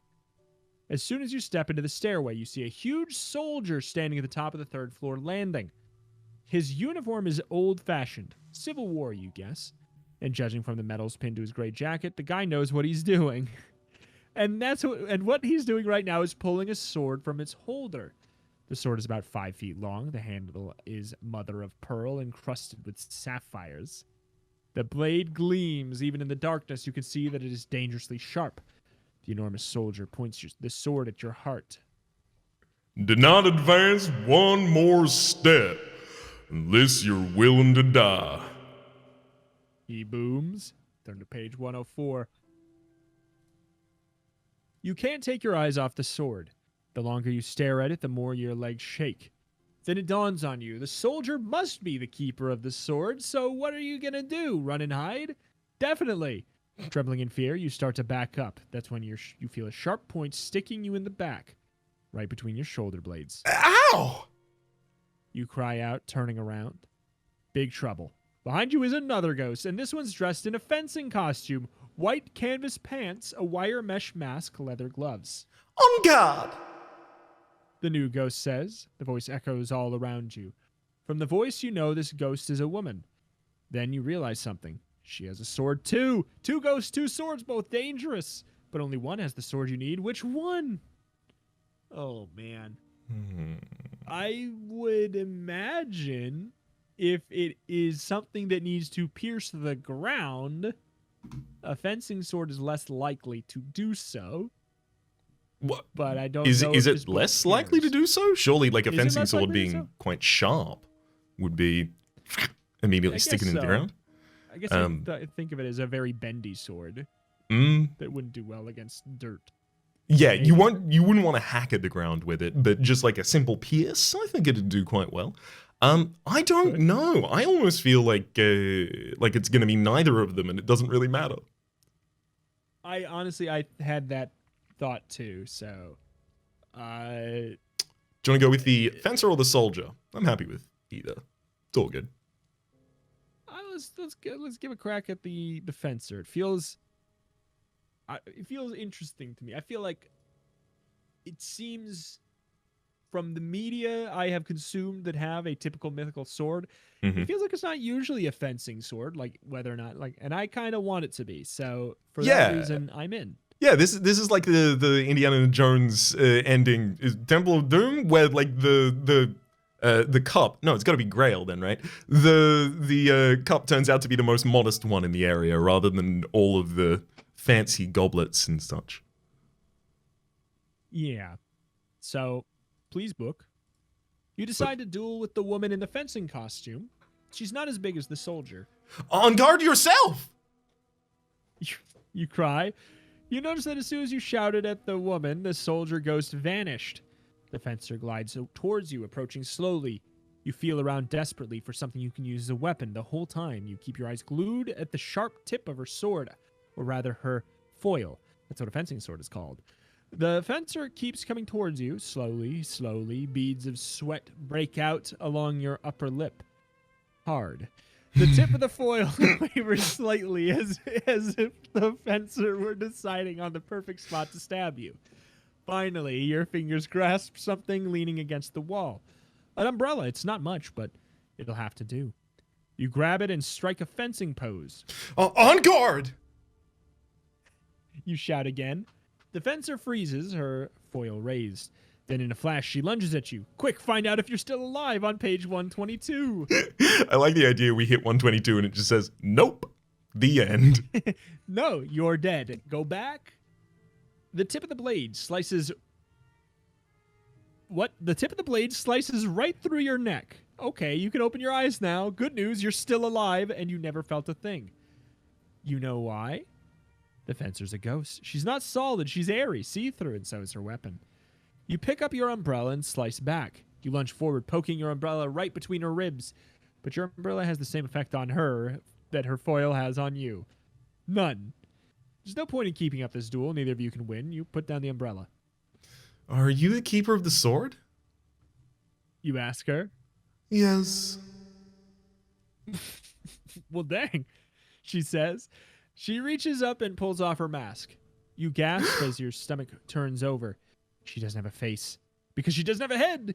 As soon as you step into the stairway, you see a huge soldier standing at the top of the 3rd floor landing. His uniform is old-fashioned. Civil War, you guess. And judging from the medals pinned to his gray jacket, the guy knows what he's doing. And what he's doing right now is pulling a sword from its holder. The sword is about 5 feet long. The handle is mother of pearl encrusted with sapphires. The blade gleams. Even in the darkness, you can see that it is dangerously sharp. The enormous soldier points the sword at your heart. Do not advance one more step unless you're willing to die. He booms. Turn to page 104. You can't take your eyes off the sword. The longer you stare at it, the more your legs shake. Then it dawns on you. The soldier must be the keeper of the sword, so what are you going to do? Run and hide? Definitely. Trembling in fear, you start to back up. That's when you feel a sharp point sticking you in the back, right between your shoulder blades. Ow! You cry out, turning around. Big trouble. Behind you is another ghost, and this one's dressed in a fencing costume. White canvas pants, a wire mesh mask, leather gloves. On guard! The new ghost says. The voice echoes all around you. From the voice, you know this ghost is a woman. Then you realize something. She has a sword too. 2 ghosts, 2 swords, both dangerous. But only one has the sword you need. Which one? Oh, man. I would imagine if it is something that needs to pierce the ground, a fencing sword is less likely to do so. What? But I don't Is know. is it less likely to do so? Surely, like a Is it fencing less sword likely to do being so? quite sharp would be immediately I sticking guess in the so. ground. I guess I think of it as a very bendy sword Mm, that wouldn't do well against dirt. yeah, Maybe. you wouldn't want to hack at the ground with it, but just like a simple pierce, I think it'd do quite well. I don't know. I almost feel like it's going to be neither of them, and it doesn't really matter. I honestly had that thought too. So, Do you want to go with the fencer or the soldier? I'm happy with either. It's all good. let's give a crack at the fencer. It feels interesting to me. I feel like it seems from the media I have consumed that have a typical mythical sword, it feels like it's not usually a fencing sword, like whether or not and I kind of want it to be. So for that reason, I'm in. Yeah, this is like the Indiana Jones ending, is Temple of Doom, where like the cup. No, it's got to be Grail then, right? The cup turns out to be the most modest one in the area, rather than all of the fancy goblets and such. Yeah. So, please book. You decide to duel with the woman in the fencing costume. She's not as big as the soldier. On guard yourself! You cry. You notice that as soon as you shouted at the woman, the soldier ghost vanished. The fencer glides towards you, approaching slowly. You feel around desperately for something you can use as a weapon. The whole time, you keep your eyes glued at the sharp tip of her sword, or rather her foil. That's what a fencing sword is called. The fencer keeps coming towards you, slowly. Beads of sweat break out along your upper lip. Hard. The tip of the foil wavers slightly as if the fencer were deciding on the perfect spot to stab you. Finally, your fingers grasp something leaning against the wall. An umbrella. It's not much, but it'll have to do. You grab it and strike a fencing pose. On guard! You shout again. The fencer freezes, her foil raised. Then in a flash, she lunges at you. Quick, find out if you're still alive on page 122. I like the idea we hit 122 and it just says, nope, the end. No, you're dead. Go back. The tip of the blade slices... What? The tip of the blade slices right through your neck. Okay, you can open your eyes now. Good news, you're still alive and you never felt a thing. You know why? The fencer's a ghost. She's not solid, she's airy, see-through, and so is her weapon. You pick up your umbrella and slice back. You lunge forward, poking your umbrella right between her ribs. But your umbrella has the same effect on her that her foil has on you. None. There's no point in keeping up this duel. Neither of you can win. You put down the umbrella. Are you the keeper of the sword? You ask her. Yes. Well, dang, she says. She reaches up and pulls off her mask. You gasp as your stomach turns over. She doesn't have a face because she doesn't have a head.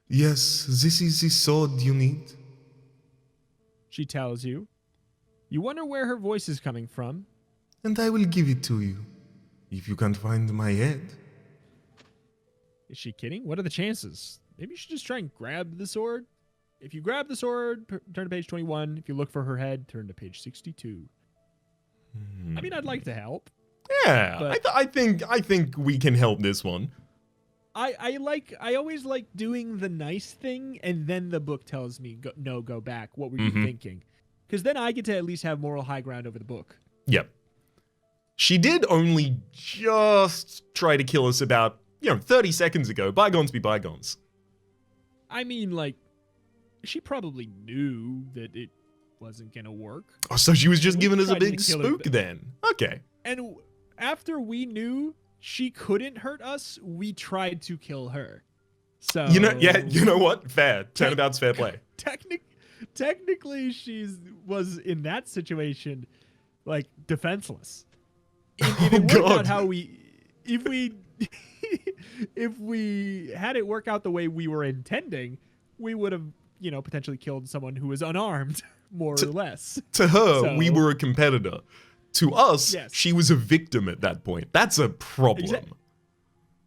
Yes, this is the sword you need. She tells you. You wonder where her voice is coming from. And I will give it to you, if you can find my head. Is she kidding? What are the chances? Maybe you should just try and grab the sword. If you grab the sword, turn to page 21. If you look for her head, turn to page 62. I mean, I'd like to help. Yeah, I think we can help this one. I always like doing the nice thing, and then the book tells me, go back. What were you thinking? Because then I get to at least have moral high ground over the book. Yep. She did only just try to kill us about, 30 seconds ago. Bygones be bygones. I mean, like, she probably knew that it wasn't going to work. Oh, so she was just giving us a tried to big kill her, spook then. Okay. And after we knew she couldn't hurt us, we tried to kill her. So You know what? Fair. Turnabout's fair play. Technically, was in that situation, like, defenseless. If it worked out how if we had it work out the way we were intending, we would have, potentially killed someone who was unarmed, more or less. To her, we were a competitor. To us, yes. She was a victim at that point. That's a problem.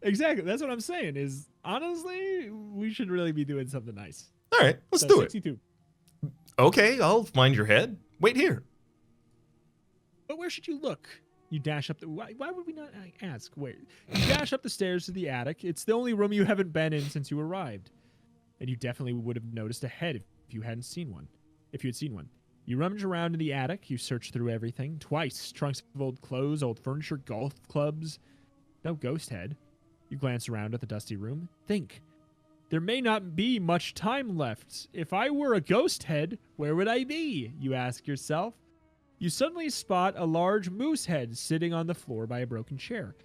Exactly. That's what I'm saying is, honestly, we should really be doing something nice. All right, let's do 62. it. Okay, I'll find your head. Wait here. But where should you look? You dash up the... Why would we not ask? Wait. You dash up the stairs to the attic. It's the only room you haven't been in since you arrived. And you definitely would have noticed a head if you hadn't seen one. If you had seen one. You rummage around in the attic. You search through everything. Twice. Trunks of old clothes, old furniture, golf clubs. No ghost head. You glance around at the dusty room. Think. There may not be much time left. If I were a ghost head, where would I be? You ask yourself. You suddenly spot a large moose head sitting on the floor by a broken chair.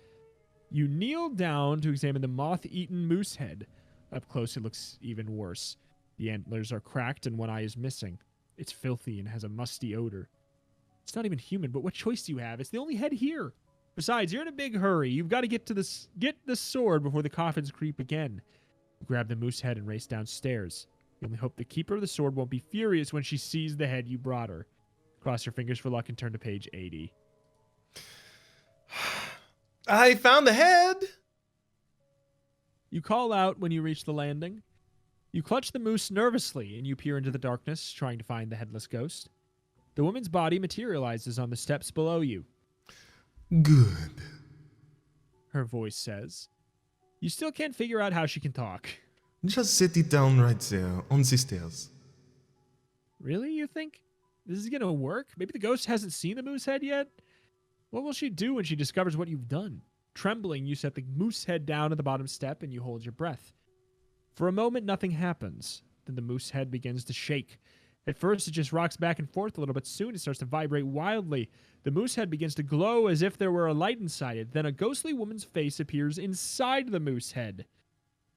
You kneel down to examine the moth-eaten moose head. Up close, it looks even worse. The antlers are cracked and one eye is missing. It's filthy and has a musty odor. It's not even human, but what choice do you have? It's the only head here. Besides, you're in a big hurry. You've got to get the sword before the coffins creep again. You grab the moose head and race downstairs. You only hope the keeper of the sword won't be furious when she sees the head you brought her. Cross your fingers for luck and turn to page 80. I found the head. You call out when you reach the landing. You clutch the moose nervously and you peer into the darkness, trying to find the headless ghost. The woman's body materializes on the steps below you. Good. Her voice says. You still can't figure out how she can talk. Just sit it down right there on the stairs. Really, you think? This is gonna work? Maybe the ghost hasn't seen the moose head yet? What will she do when she discovers what you've done? Trembling, you set the moose head down at the bottom step and you hold your breath. For a moment, nothing happens. Then the moose head begins to shake. At first, it just rocks back and forth a little, but soon it starts to vibrate wildly. The moose head begins to glow as if there were a light inside it. Then a ghostly woman's face appears inside the moose head.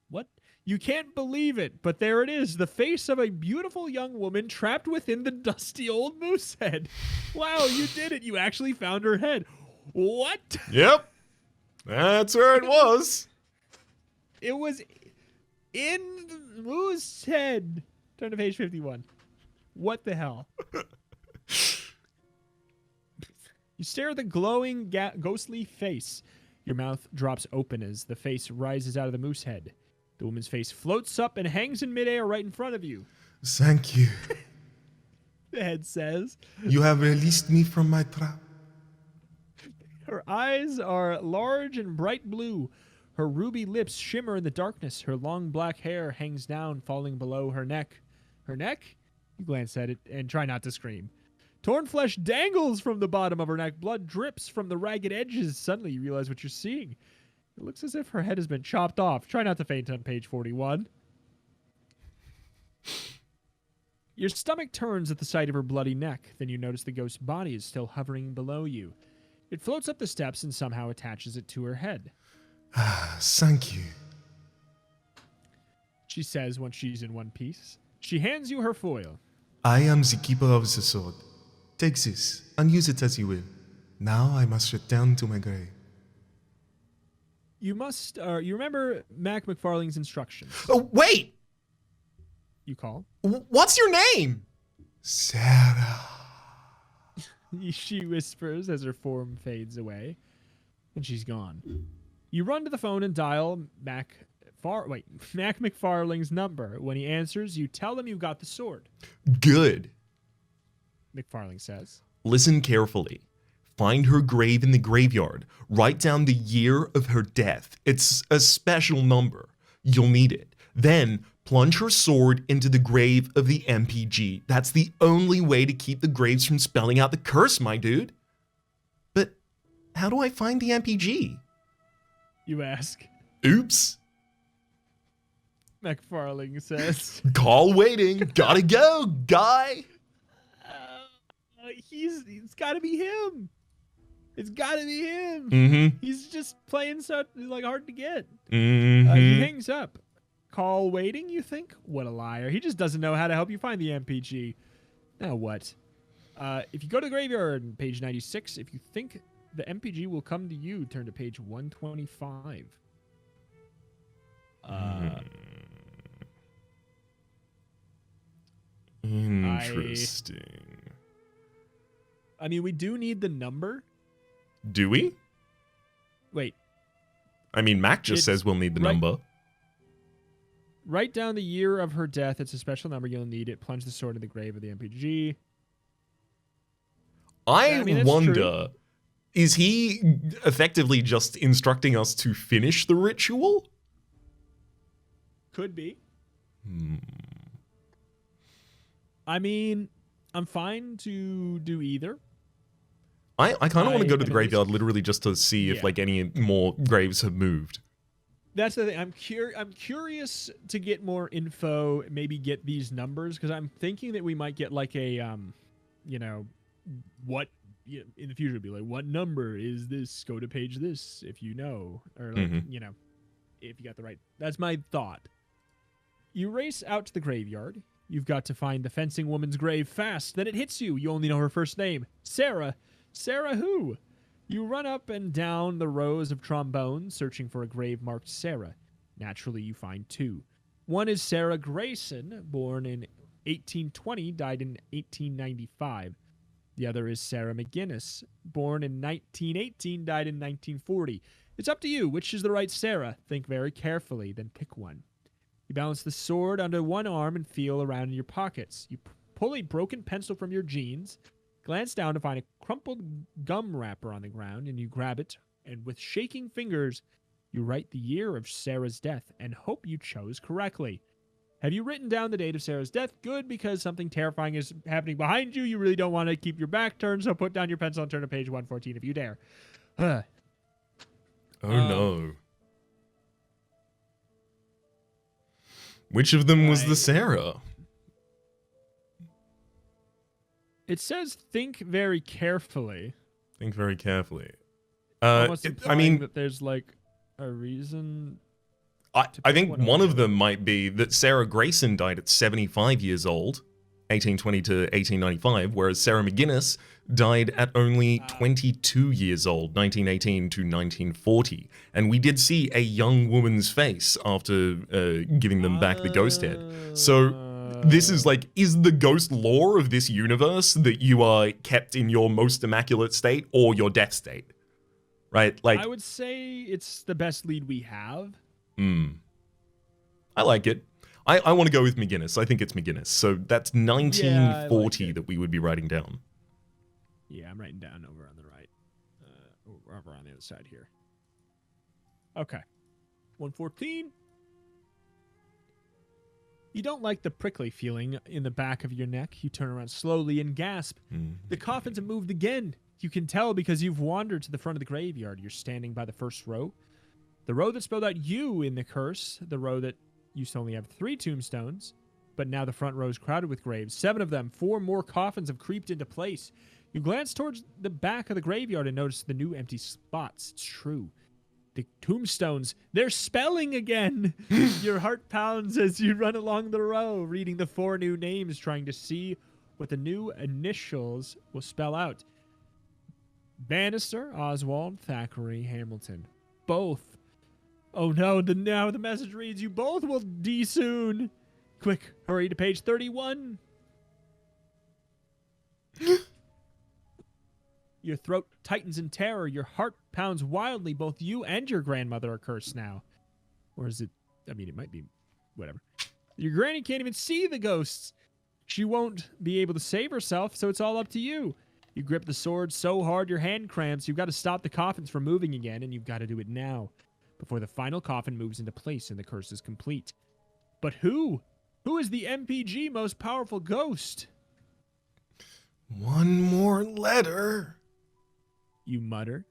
What? You can't believe it, but there it is, the face of a beautiful young woman trapped within the dusty old moose head. Wow, you did it. You actually found her head. What? Yep. That's where it was. It was in the moose head. Turn to page 51. What the hell? You stare at the glowing, ghostly face. Your mouth drops open as the face rises out of the moose head. The woman's face floats up and hangs in midair right in front of you. Thank you. The head says. You have released me from my trap. Her eyes are large and bright blue. Her ruby lips shimmer in the darkness. Her long black hair hangs down, falling below her neck. Her neck? You glance at it and try not to scream. Torn flesh dangles from the bottom of her neck. Blood drips from the ragged edges. Suddenly you realize what you're seeing. It looks as if her head has been chopped off. Try not to faint on page 41. Your stomach turns at the sight of her bloody neck. Then you notice the ghost's body is still hovering below you. It floats up the steps and somehow attaches it to her head. Thank you. She says once she's in one piece. She hands you her foil. I am the keeper of the sword. Take this and use it as you will. Now I must return to my grave. You must, you remember Mac McFarlane's instructions. Oh, wait! You call. What's your name? Sarah. She whispers as her form fades away. And she's gone. You run to the phone and dial Mac McFarlane's number. When he answers, you tell him you got the sword. Good. McFarlane says. Listen carefully. Find her grave in the graveyard. Write down the year of her death. It's a special number. You'll need it. Then plunge her sword into the grave of the MPG. That's the only way to keep the graves from spelling out the curse, my dude. But how do I find the MPG? You ask. Oops. McFarlane says. Call waiting. Gotta go, guy. It's gotta be him. It's gotta be him. Mm-hmm. He's just playing so hard to get. Mm-hmm. He hangs up. Call waiting, you think? What a liar. He just doesn't know how to help you find the MPG. Now what? If you go to the graveyard, page 96, if you think the MPG will come to you, turn to page 125. Interesting. I mean, we do need the number. Do we? Wait. I mean, Mac just says we'll need the number. Write down the year of her death. It's a special number. You'll need it. Plunge the sword in the grave of the MPG. I wonder, is he effectively just instructing us to finish the ritual? Could be. I mean, I'm fine to do either. I kind of want to go to the graveyard literally just to see if like any more graves have moved. That's the thing. I'm curious to get more info, maybe get these numbers, because I'm thinking that we might get like a, what in the future would be like, what number is this? Go to page this if you know, or like, if you got the right. That's my thought. You race out to the graveyard. You've got to find the fencing woman's grave fast. Then it hits you. You only know her first name, Sarah. Sarah who? You run up and down the rows of trombones, searching for a grave marked Sarah. Naturally, you find two. One is Sarah Grayson, born in 1820, died in 1895. The other is Sarah McGinnis, born in 1918, died in 1940. It's up to you. Which is the right Sarah? Think very carefully, then pick one. You balance the sword under one arm and feel around in your pockets. You pull a broken pencil from your jeans, glance down to find a crumpled gum wrapper on the ground, and you grab it, and with shaking fingers, you write the year of Sarah's death and hope you chose correctly. Have you written down the date of Sarah's death? Good, because something terrifying is happening behind you. You really don't want to keep your back turned, so put down your pencil and turn to page 114 if you dare. Oh no. Which of them was the Sarah? It says think very carefully. Think very carefully. Almost I implying mean, that there's like a reason. I think one of them might be that Sarah Grayson died at 75 years old, 1820 to 1895, whereas Sarah McGinnis died at only 22 years old, 1918 to 1940. And we did see a young woman's face after giving them back the ghost head. So this is like, is the ghost lore of this universe that you are kept in your most immaculate state or your death state? Right? Like, I would say it's the best lead we have. I like it. I want to go with McGinnis. I think it's McGinnis. So that's 1940 that we would be writing down. Yeah, I'm writing down over on the right. Over on the other side here. Okay. 114. You don't like the prickly feeling in the back of your neck. You turn around slowly and gasp. The coffins have moved again. You can tell because you've wandered to the front of the graveyard. You're standing by the first row. The row that spelled out you in the curse. The row that used to only have 3 tombstones. But now the front row is crowded with graves. 7 of them. 4 more coffins have creeped into place. You glance towards the back of the graveyard and notice the new empty spots. It's true. The tombstones, they're spelling again. Your heart pounds as you run along the row, reading the 4 new names, trying to see what the new initials will spell out. Bannister, Oswald, Thackeray, Hamilton. Both. Oh no, now the message reads, you both will die soon. Quick, hurry to page 31. Your throat tightens in terror. Your heart pounds wildly. Both you and your grandmother are cursed now. Or is it... I mean, it might be... Whatever. Your granny can't even see the ghosts. She won't be able to save herself, so it's all up to you. You grip the sword so hard your hand cramps. You've got to stop the coffins from moving again, and you've got to do it now, before the final coffin moves into place and the curse is complete. But who? Who is the MPG most powerful ghost? One more letter. You mutter.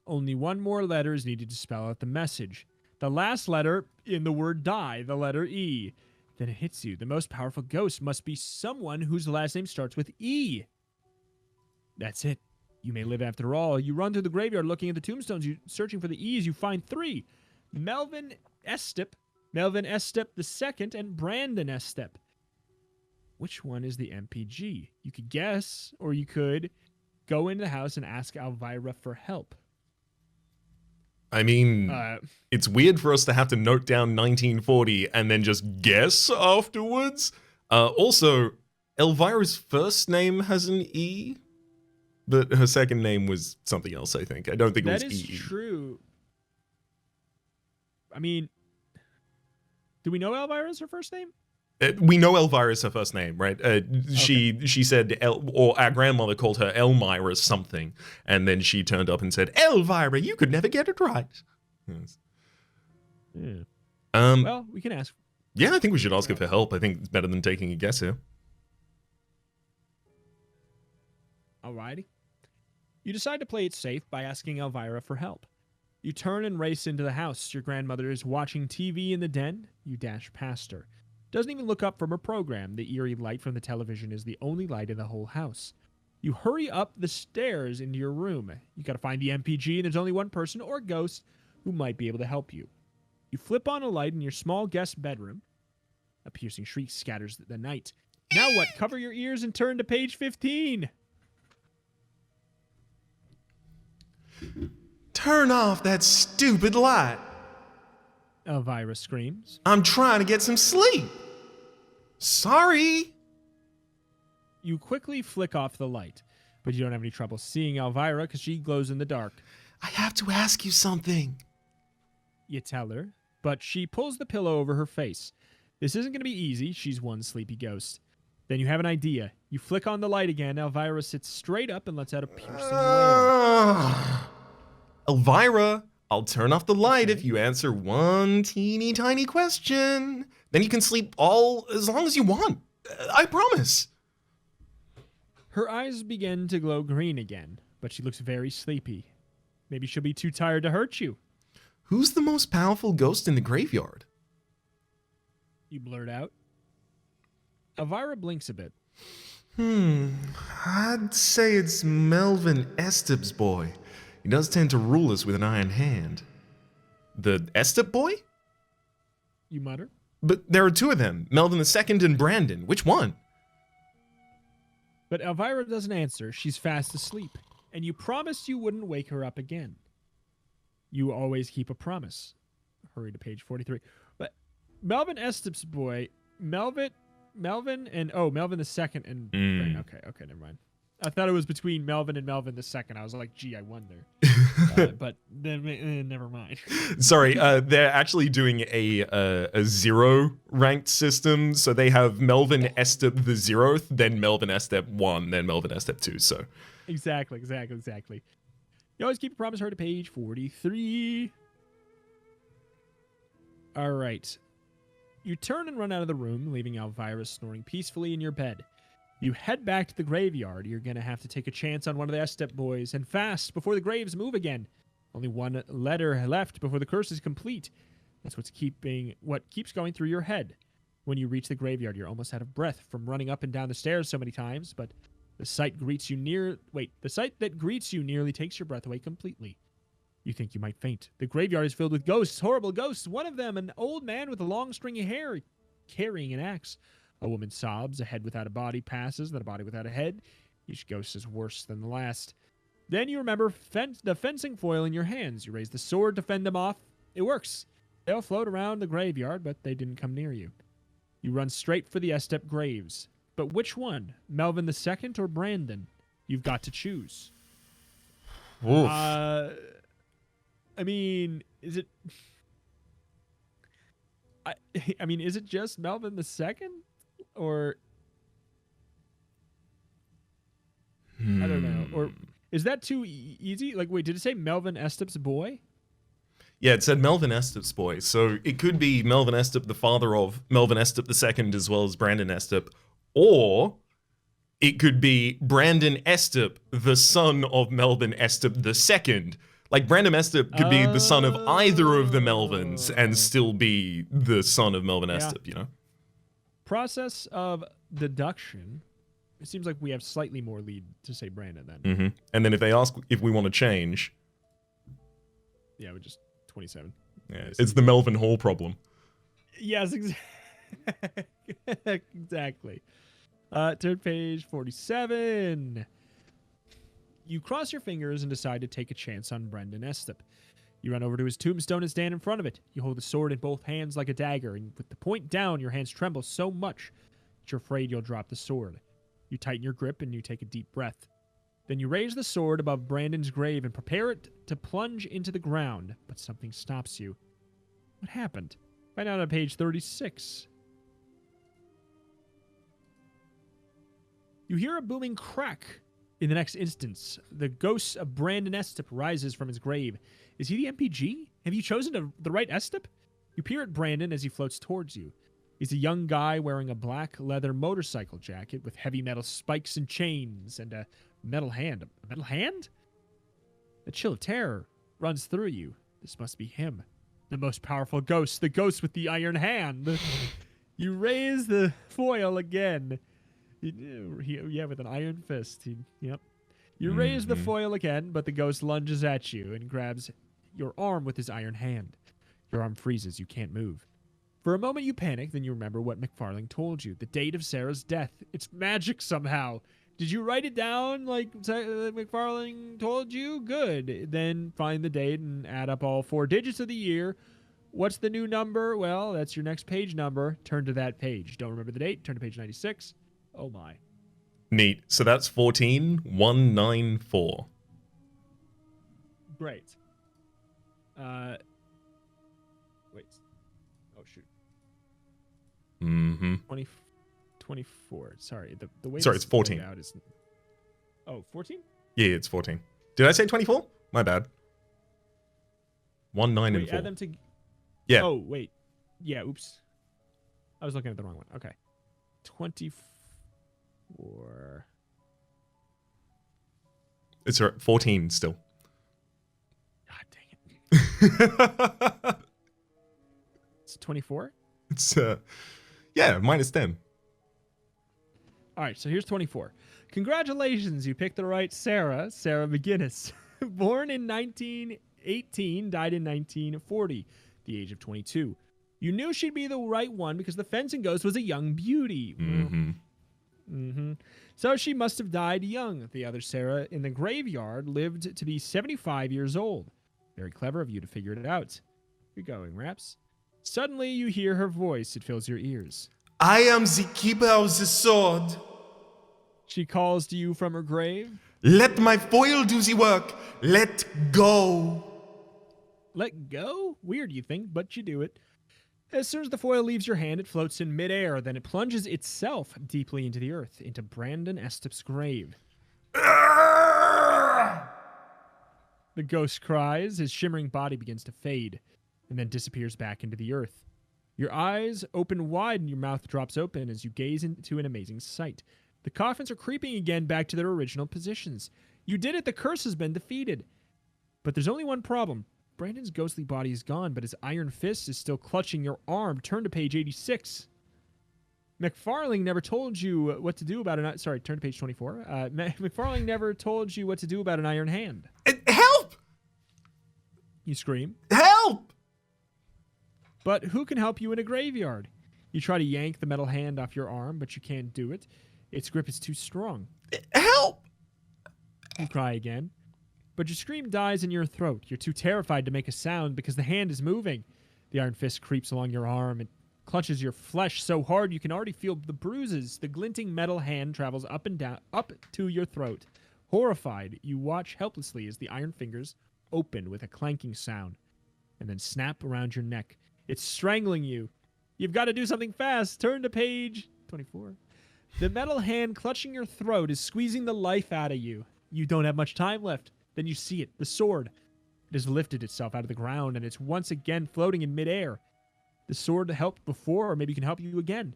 Only one more letter is needed to spell out the message. The last letter in the word die, the letter E. Then it hits you. The most powerful ghost must be someone whose last name starts with E. That's it. You may live after all. You run through the graveyard looking at the tombstones. You searching for the E's. You find 3. Melvin Estep II, and Brandon Estep. Which one is the MPG? You could guess, or you could go into the house and ask Elvira for help. I mean, it's weird for us to have to note down 1940 and then just guess afterwards. Also, Elvira's first name has an E, but her second name was something else, I think. I don't think it was E. That is true. I mean, do we know Elvira's her first name? We know Elvira's her first name, right? She said, or our grandmother called her Elmira something, and then she turned up and said, Elvira, you could never get it right. Yes. Yeah. Um, Well, we can ask. Yeah, I think we should ask her for help. I think it's better than taking a guess here. Alrighty. You decide to play it safe by asking Elvira for help. You turn and race into the house. Your grandmother is watching TV in the den. You dash past her. Doesn't even look up from her program. The eerie light from the television is the only light in the whole house. You hurry up the stairs into your room. You gotta find the MPG, and there's only one person or ghost who might be able to help you. You flip on a light in your small guest bedroom. A piercing shriek scatters the night. Now what? Cover your ears and turn to page 15. Turn off that stupid light. Elvira screams. I'm trying to get some sleep. Sorry. You quickly flick off the light, but you don't have any trouble seeing Elvira because she glows in the dark. I have to ask you something. You tell her, but she pulls the pillow over her face. This isn't going to be easy. She's one sleepy ghost. Then you have an idea. You flick on the light again. Elvira sits straight up and lets out a piercing wail. Elvira, I'll turn off the light if you answer one teeny tiny question. Then you can sleep as long as you want. I promise. Her eyes begin to glow green again, but she looks very sleepy. Maybe she'll be too tired to hurt you. Who's the most powerful ghost in the graveyard? You blurt out. Elvira blinks a bit. I'd say it's Melvin Estep's boy. He does tend to rule us with an iron hand. The Estep boy? You mutter. But there are two of them, Melvin II and Brandon. Which one? But Elvira doesn't answer. She's fast asleep. And you promised you wouldn't wake her up again. You always keep a promise. Hurry to page 43. But Melvin Estep's boy, Melvin and Melvin the second and okay, never mind. I thought it was between Melvin and Melvin the second. I was like, gee, I wonder. But then never mind. Sorry, they're actually doing a zero ranked system. So they have Melvin Estep the 0th, then Melvin Estep 1, then Melvin Estep 2. So exactly. You always keep a promise. Her to page 43. All right. You turn and run out of the room, leaving Elvira snoring peacefully in your bed. You head back to the graveyard. You're going to have to take a chance on one of the Estep boys, and fast, before the graves move again. Only one letter left before the curse is complete. That's what keeps going through your head. When you reach the graveyard, you're almost out of breath from running up and down the stairs so many times, but the sight that greets you nearly takes your breath away completely. You think you might faint. The graveyard is filled with ghosts, horrible ghosts. One of them, an old man with long stringy hair, carrying an axe. A woman sobs, a head without a body passes, then a body without a head. Each ghost is worse than the last. Then you remember the fencing foil in your hands. You raise the sword to fend them off. It works. They'll float around the graveyard, but they didn't come near you. You run straight for the Estep graves. But which one? Melvin II or Brandon? You've got to choose. Oof. I mean, is it just Melvin II? Or I don't know. Or is that too easy? Like, wait, did it say Melvin Estep's boy? Yeah, it said Melvin Estep's boy. So it could be Melvin Estep, the father of Melvin Estep II, as well as Brandon Estep. Or it could be Brandon Estep, the son of Melvin Estep II. Like, Brandon Estep could be the son of either of the Melvins and still be the son of Melvin Estep, you know? Process of deduction. It seems like we have slightly more lead to say Brandon then. Mm-hmm. And then if they ask if we want to change... Yeah, we're just 27. Yeah, it's the Melvin Hall problem. Yes, exactly. Turn page 47. You cross your fingers and decide to take a chance on Brandon Estep. You run over to his tombstone and stand in front of it. You hold the sword in both hands like a dagger, and with the point down, your hands tremble so much that you're afraid you'll drop the sword. You tighten your grip and you take a deep breath. Then you raise the sword above Brandon's grave and prepare it to plunge into the ground, but something stops you. What happened? Find out on page 36. You hear a booming crack. In the next instance, the ghost of Brandon Estep rises from his grave. Is he the MPG? Have you chosen the right Estep? You peer at Brandon as he floats towards you. He's a young guy wearing a black leather motorcycle jacket with heavy metal spikes and chains and a metal hand. A metal hand? A chill of terror runs through you. This must be him. The most powerful ghost. The ghost with the iron hand. You raise the foil again. With an iron fist. Yep. You raise the foil again, but the ghost lunges at you and grabs your arm with his iron hand. Your arm freezes. You can't move. For a moment you panic, then you remember what McFarlane told you. The date of Sarah's death. It's magic somehow. Did you write it down like McFarlane told you? Good. Then find the date and add up all 4 digits of the year. What's the new number? Well, that's your next page number. Turn to that page. Don't remember the date? Turn to page 96. Oh my. Neat. So that's 14194. Great. Mm-hmm. 24. Sorry, the way Sorry, this it's 14. laid out is... Oh, 14? Yeah, it's 14. Did I say 24? My bad. 1, 9, Wait, and 4. add them to... Yeah. Oh, wait. Yeah, oops. I was looking at the wrong one. Okay. 24. It's 14 still. God dang it. It's 24? It's, yeah, minus 10. All right, so here's 24. Congratulations, you picked the right Sarah McGinnis. Born in 1918, died in 1940, the age of 22. You knew she'd be the right one because the fencing ghost was a young beauty. So she must have died young. The other Sarah in the graveyard lived to be 75 years old. Very clever of you to figure it out. You're going, Rhaps. Suddenly you hear her voice. It fills your ears. I am the keeper of the sword. She calls to you from her grave. Let my foil do the work. Let go. Let go? Weird, you think, but you do it. As soon as the foil leaves your hand, it floats in midair. Then it plunges itself deeply into the earth, into Brandon Estep's grave. The ghost cries. His shimmering body begins to fade, and then disappears back into the earth. Your eyes open wide and your mouth drops open as you gaze into an amazing sight. The coffins are creeping again back to their original positions. You did it. The curse has been defeated. But there's only one problem. Brandon's ghostly body is gone, but his iron fist is still clutching your arm. Turn to page 86. McFarlane never told you what to do about an... Sorry, turn to page 24. McFarlane never told you what to do about an iron hand. Help! You scream. Help! But who can help you in a graveyard? You try to yank the metal hand off your arm, but you can't do it. Its grip is too strong. Help! You cry again. But your scream dies in your throat. You're too terrified to make a sound because the hand is moving. The iron fist creeps along your arm and clutches your flesh so hard you can already feel the bruises. The glinting metal hand travels up and down, up to your throat. Horrified, you watch helplessly as the iron fingers open with a clanking sound and then snap around your neck. It's strangling you. You've got to do something fast. Turn to page 24. The metal hand clutching your throat is squeezing the life out of you. You don't have much time left. Then you see it, the sword. It has lifted itself out of the ground, and it's once again floating in midair. The sword helped before, or maybe can help you again.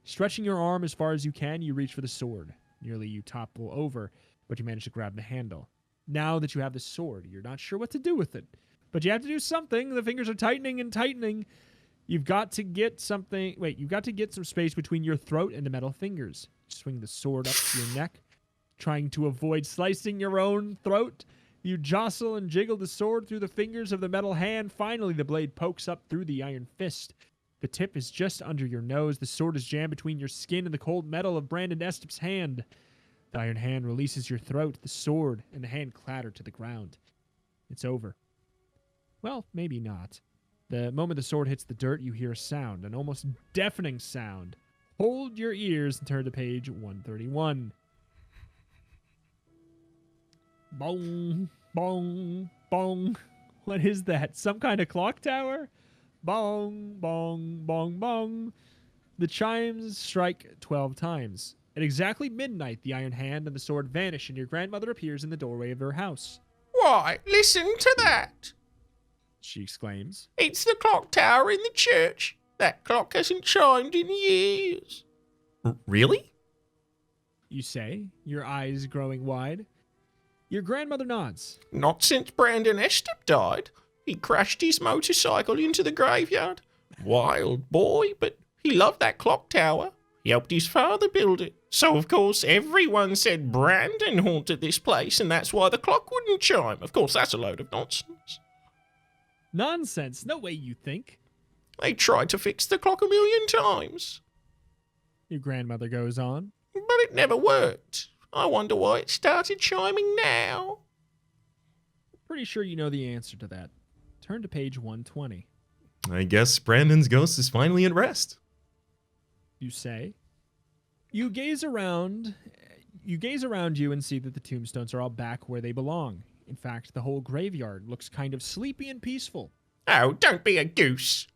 Stretching your arm as far as you can, you reach for the sword. Nearly you topple over, but you manage to grab the handle. Now that you have the sword, you're not sure what to do with it. But you have to do something. The fingers are tightening and tightening. You've got to get something... Wait, you've got to get some space between your throat and the metal fingers. Swing the sword up to your neck, trying to avoid slicing your own throat. You jostle and jiggle the sword through the fingers of the metal hand. Finally, the blade pokes up through the iron fist. The tip is just under your nose. The sword is jammed between your skin and the cold metal of Brandon Estep's hand. The iron hand releases your throat. The sword and the hand clatter to the ground. It's over. Well, maybe not. The moment the sword hits the dirt, you hear a sound, an almost deafening sound. Hold your ears and turn to page 131. Bong, bong, bong. What is that? Some kind of clock tower? Bong, bong, bong, bong. The chimes strike 12 times. At exactly midnight, the iron hand and the sword vanish, and your grandmother appears in the doorway of her house. Why, listen to that. She exclaims. It's the clock tower in the church. That clock hasn't chimed in years. Really? You say, your eyes growing wide. Your grandmother nods. Not since Brandon Estep died. He crashed his motorcycle into the graveyard. Wild boy, but he loved that clock tower. He helped his father build it. So, of course, everyone said Brandon haunted this place, and that's why the clock wouldn't chime. Of course, that's a load of nonsense. Nonsense. No way you think. They tried to fix the clock 1,000,000 times, Your grandmother goes on. but it never worked. I wonder why it started chiming now. Pretty sure you know the answer to that. Turn to page 120. I guess Brandon's ghost is finally at rest. You say. You gaze around you and see that the tombstones are all back where they belong. In fact, the whole graveyard looks kind of sleepy and peaceful. Oh, don't be a goose.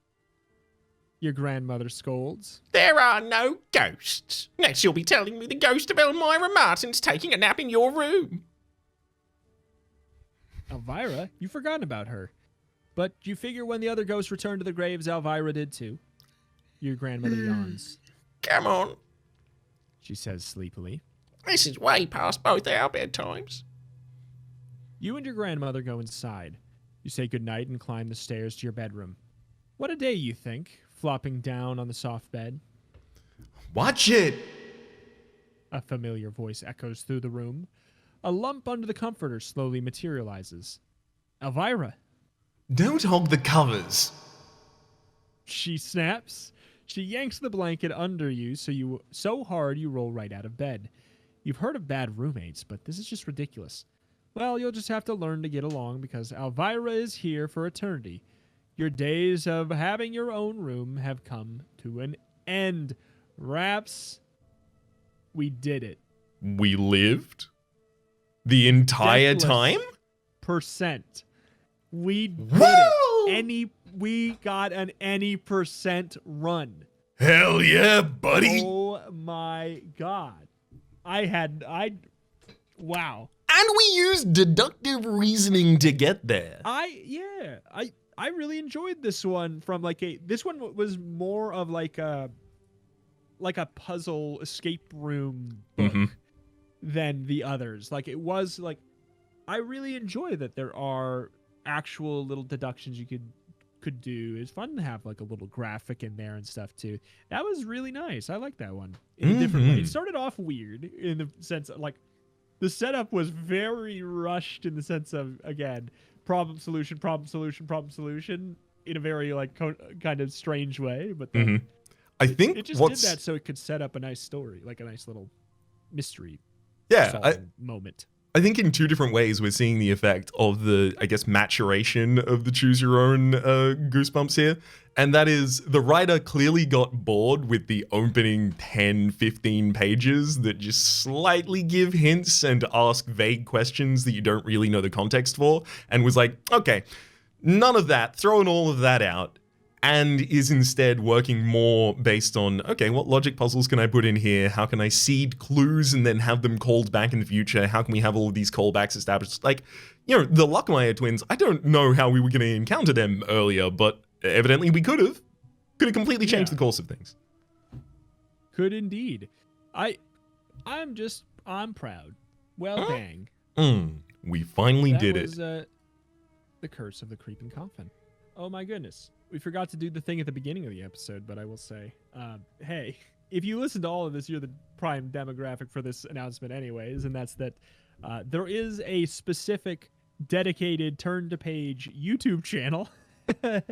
your grandmother scolds. There are no ghosts. Next you'll be telling me the ghost of Elmira Martin's taking a nap in your room. Elvira, you've forgotten about her. But you figure when the other ghosts return to the graves, Elvira did too. Your grandmother yawns. Come on. She says sleepily. This is way past both our bedtimes. You and your grandmother go inside. You say goodnight and climb the stairs to your bedroom. What a day, you think, flopping down on the soft bed. Watch it! A familiar voice echoes through the room. A lump under the comforter slowly materializes. Elvira. Don't hog the covers. She snaps. She yanks the blanket under you so hard you roll right out of bed. You've heard of bad roommates, but this is just ridiculous. Well, you'll just have to learn to get along because Elvira is here for eternity. Your days of having your own room have come to an end. Rhaps, we did it. We lived? The entire time? Percent. We did Woo! it. We got an any percent run. Hell yeah, buddy! Oh my god. Wow. And we used deductive reasoning to get there. I really enjoyed this one this one was more of like a puzzle escape room book than the others. Like it was like I really enjoy that there are actual little deductions you could do. It's fun to have like a little graphic in there and stuff too. That was really nice. I like that one in a different way. It started off weird in the sense of like the setup was very rushed in the sense of, again, problem solution in a very like kind of strange way. But then I think it just did that so it could set up a nice story, like a nice little mystery moment. I think in two different ways we're seeing the effect of the, I guess, maturation of the choose your own Goosebumps here. And that is the writer clearly got bored with the opening 10, 15 pages that just slightly give hints and ask vague questions that you don't really know the context for, and was like, okay, none of that, throwing all of that out, and is instead working more based on, okay, what logic puzzles can I put in here? How can I seed clues and then have them called back in the future? How can we have all of these callbacks established? Like, you know, the Lockmeyer twins, I don't know how we were going to encounter them earlier, but evidently we could have. Could have completely changed the course of things. Could indeed. I'm proud. Well, dang. We finally did That it. was the curse of the creeping coffin. Oh my goodness. We forgot to do the thing at the beginning of the episode, but I will say, hey, if you listen to all of this, you're the prime demographic for this announcement anyways, and that's that there is a specific dedicated turn-to-page YouTube channel that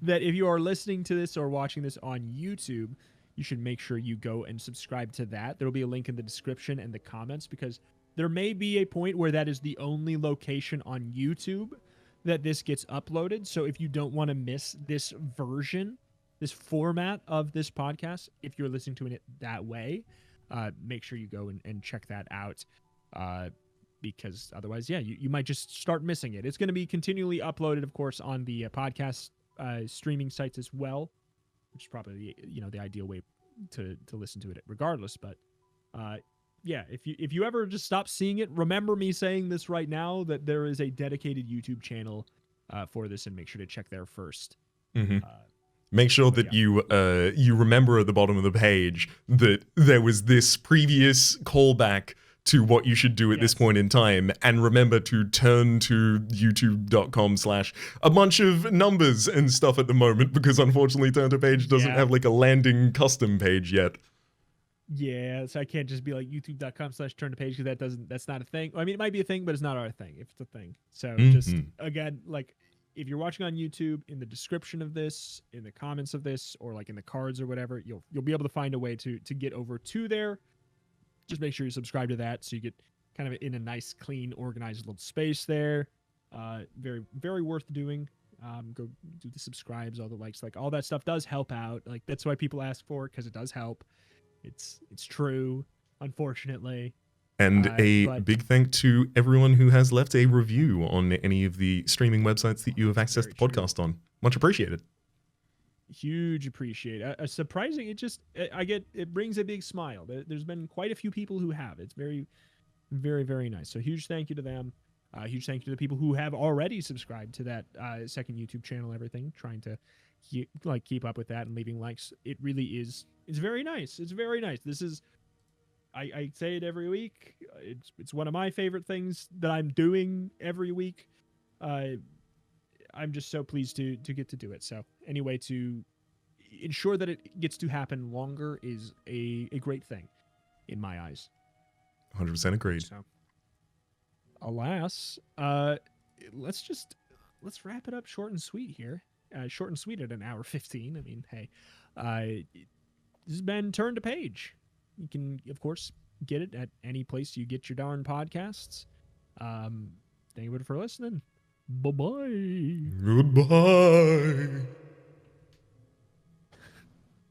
if you are listening to this or watching this on YouTube, you should make sure you go and subscribe to that. There will be a link in the description and the comments because there may be a point where that is the only location on YouTube that this gets uploaded. So if you don't want to miss this version, this format of this podcast, if you're listening to it that way, make sure you go and check that out. Because otherwise, you might just start missing it. It's going to be continually uploaded, of course, on the podcast streaming sites as well, which is probably the ideal way to listen to it regardless. But if you ever just stop seeing it, remember me saying this right now, that there is a dedicated YouTube channel for this, and make sure to check there first. Make sure that you remember at the bottom of the page that there was this previous callback to what you should do at this point in time, and remember to turn to youtube.com/a bunch of numbers and stuff at the moment, because unfortunately turn to page doesn't have like a landing custom page yet. Yeah, so I can't just be like youtube.com/turn to page, because that's not a thing. I mean, it might be a thing, but it's not our thing if it's a thing. So just, again, like if you're watching on YouTube, in the description of this, in the comments of this, or like in the cards or whatever, you'll be able to find a way to get over to there. Just make sure you subscribe to that so you get kind of in a nice, clean, organized little space there. Very, very worth doing. Go do the subscribes, all the likes, like all that stuff does help out. Like that's why people ask for it, because it does help. It's true, unfortunately. And a big thank to everyone who has left a review on any of the streaming websites that you have accessed the podcast on. Much appreciated. Huge appreciate. A surprising. It brings a big smile. There's been quite a few people who have. It's very, very, very nice. So huge thank you to them. Huge thank you to the people who have already subscribed to that second YouTube channel. Everything, trying to keep up with that and leaving likes. It really is. It's very nice. It's very nice. This is. I say it every week. It's one of my favorite things that I'm doing every week. I'm just so pleased to get to do it. So anyway, to ensure that it gets to happen longer is a great thing in my eyes. 100% agreed. So, alas, let's wrap it up short and sweet here. Short and sweet at an hour 15. I mean, hey, this has been Turn to Page. You can, of course, get it at any place you get your darn podcasts. Thank you for listening. Bye-bye. Goodbye.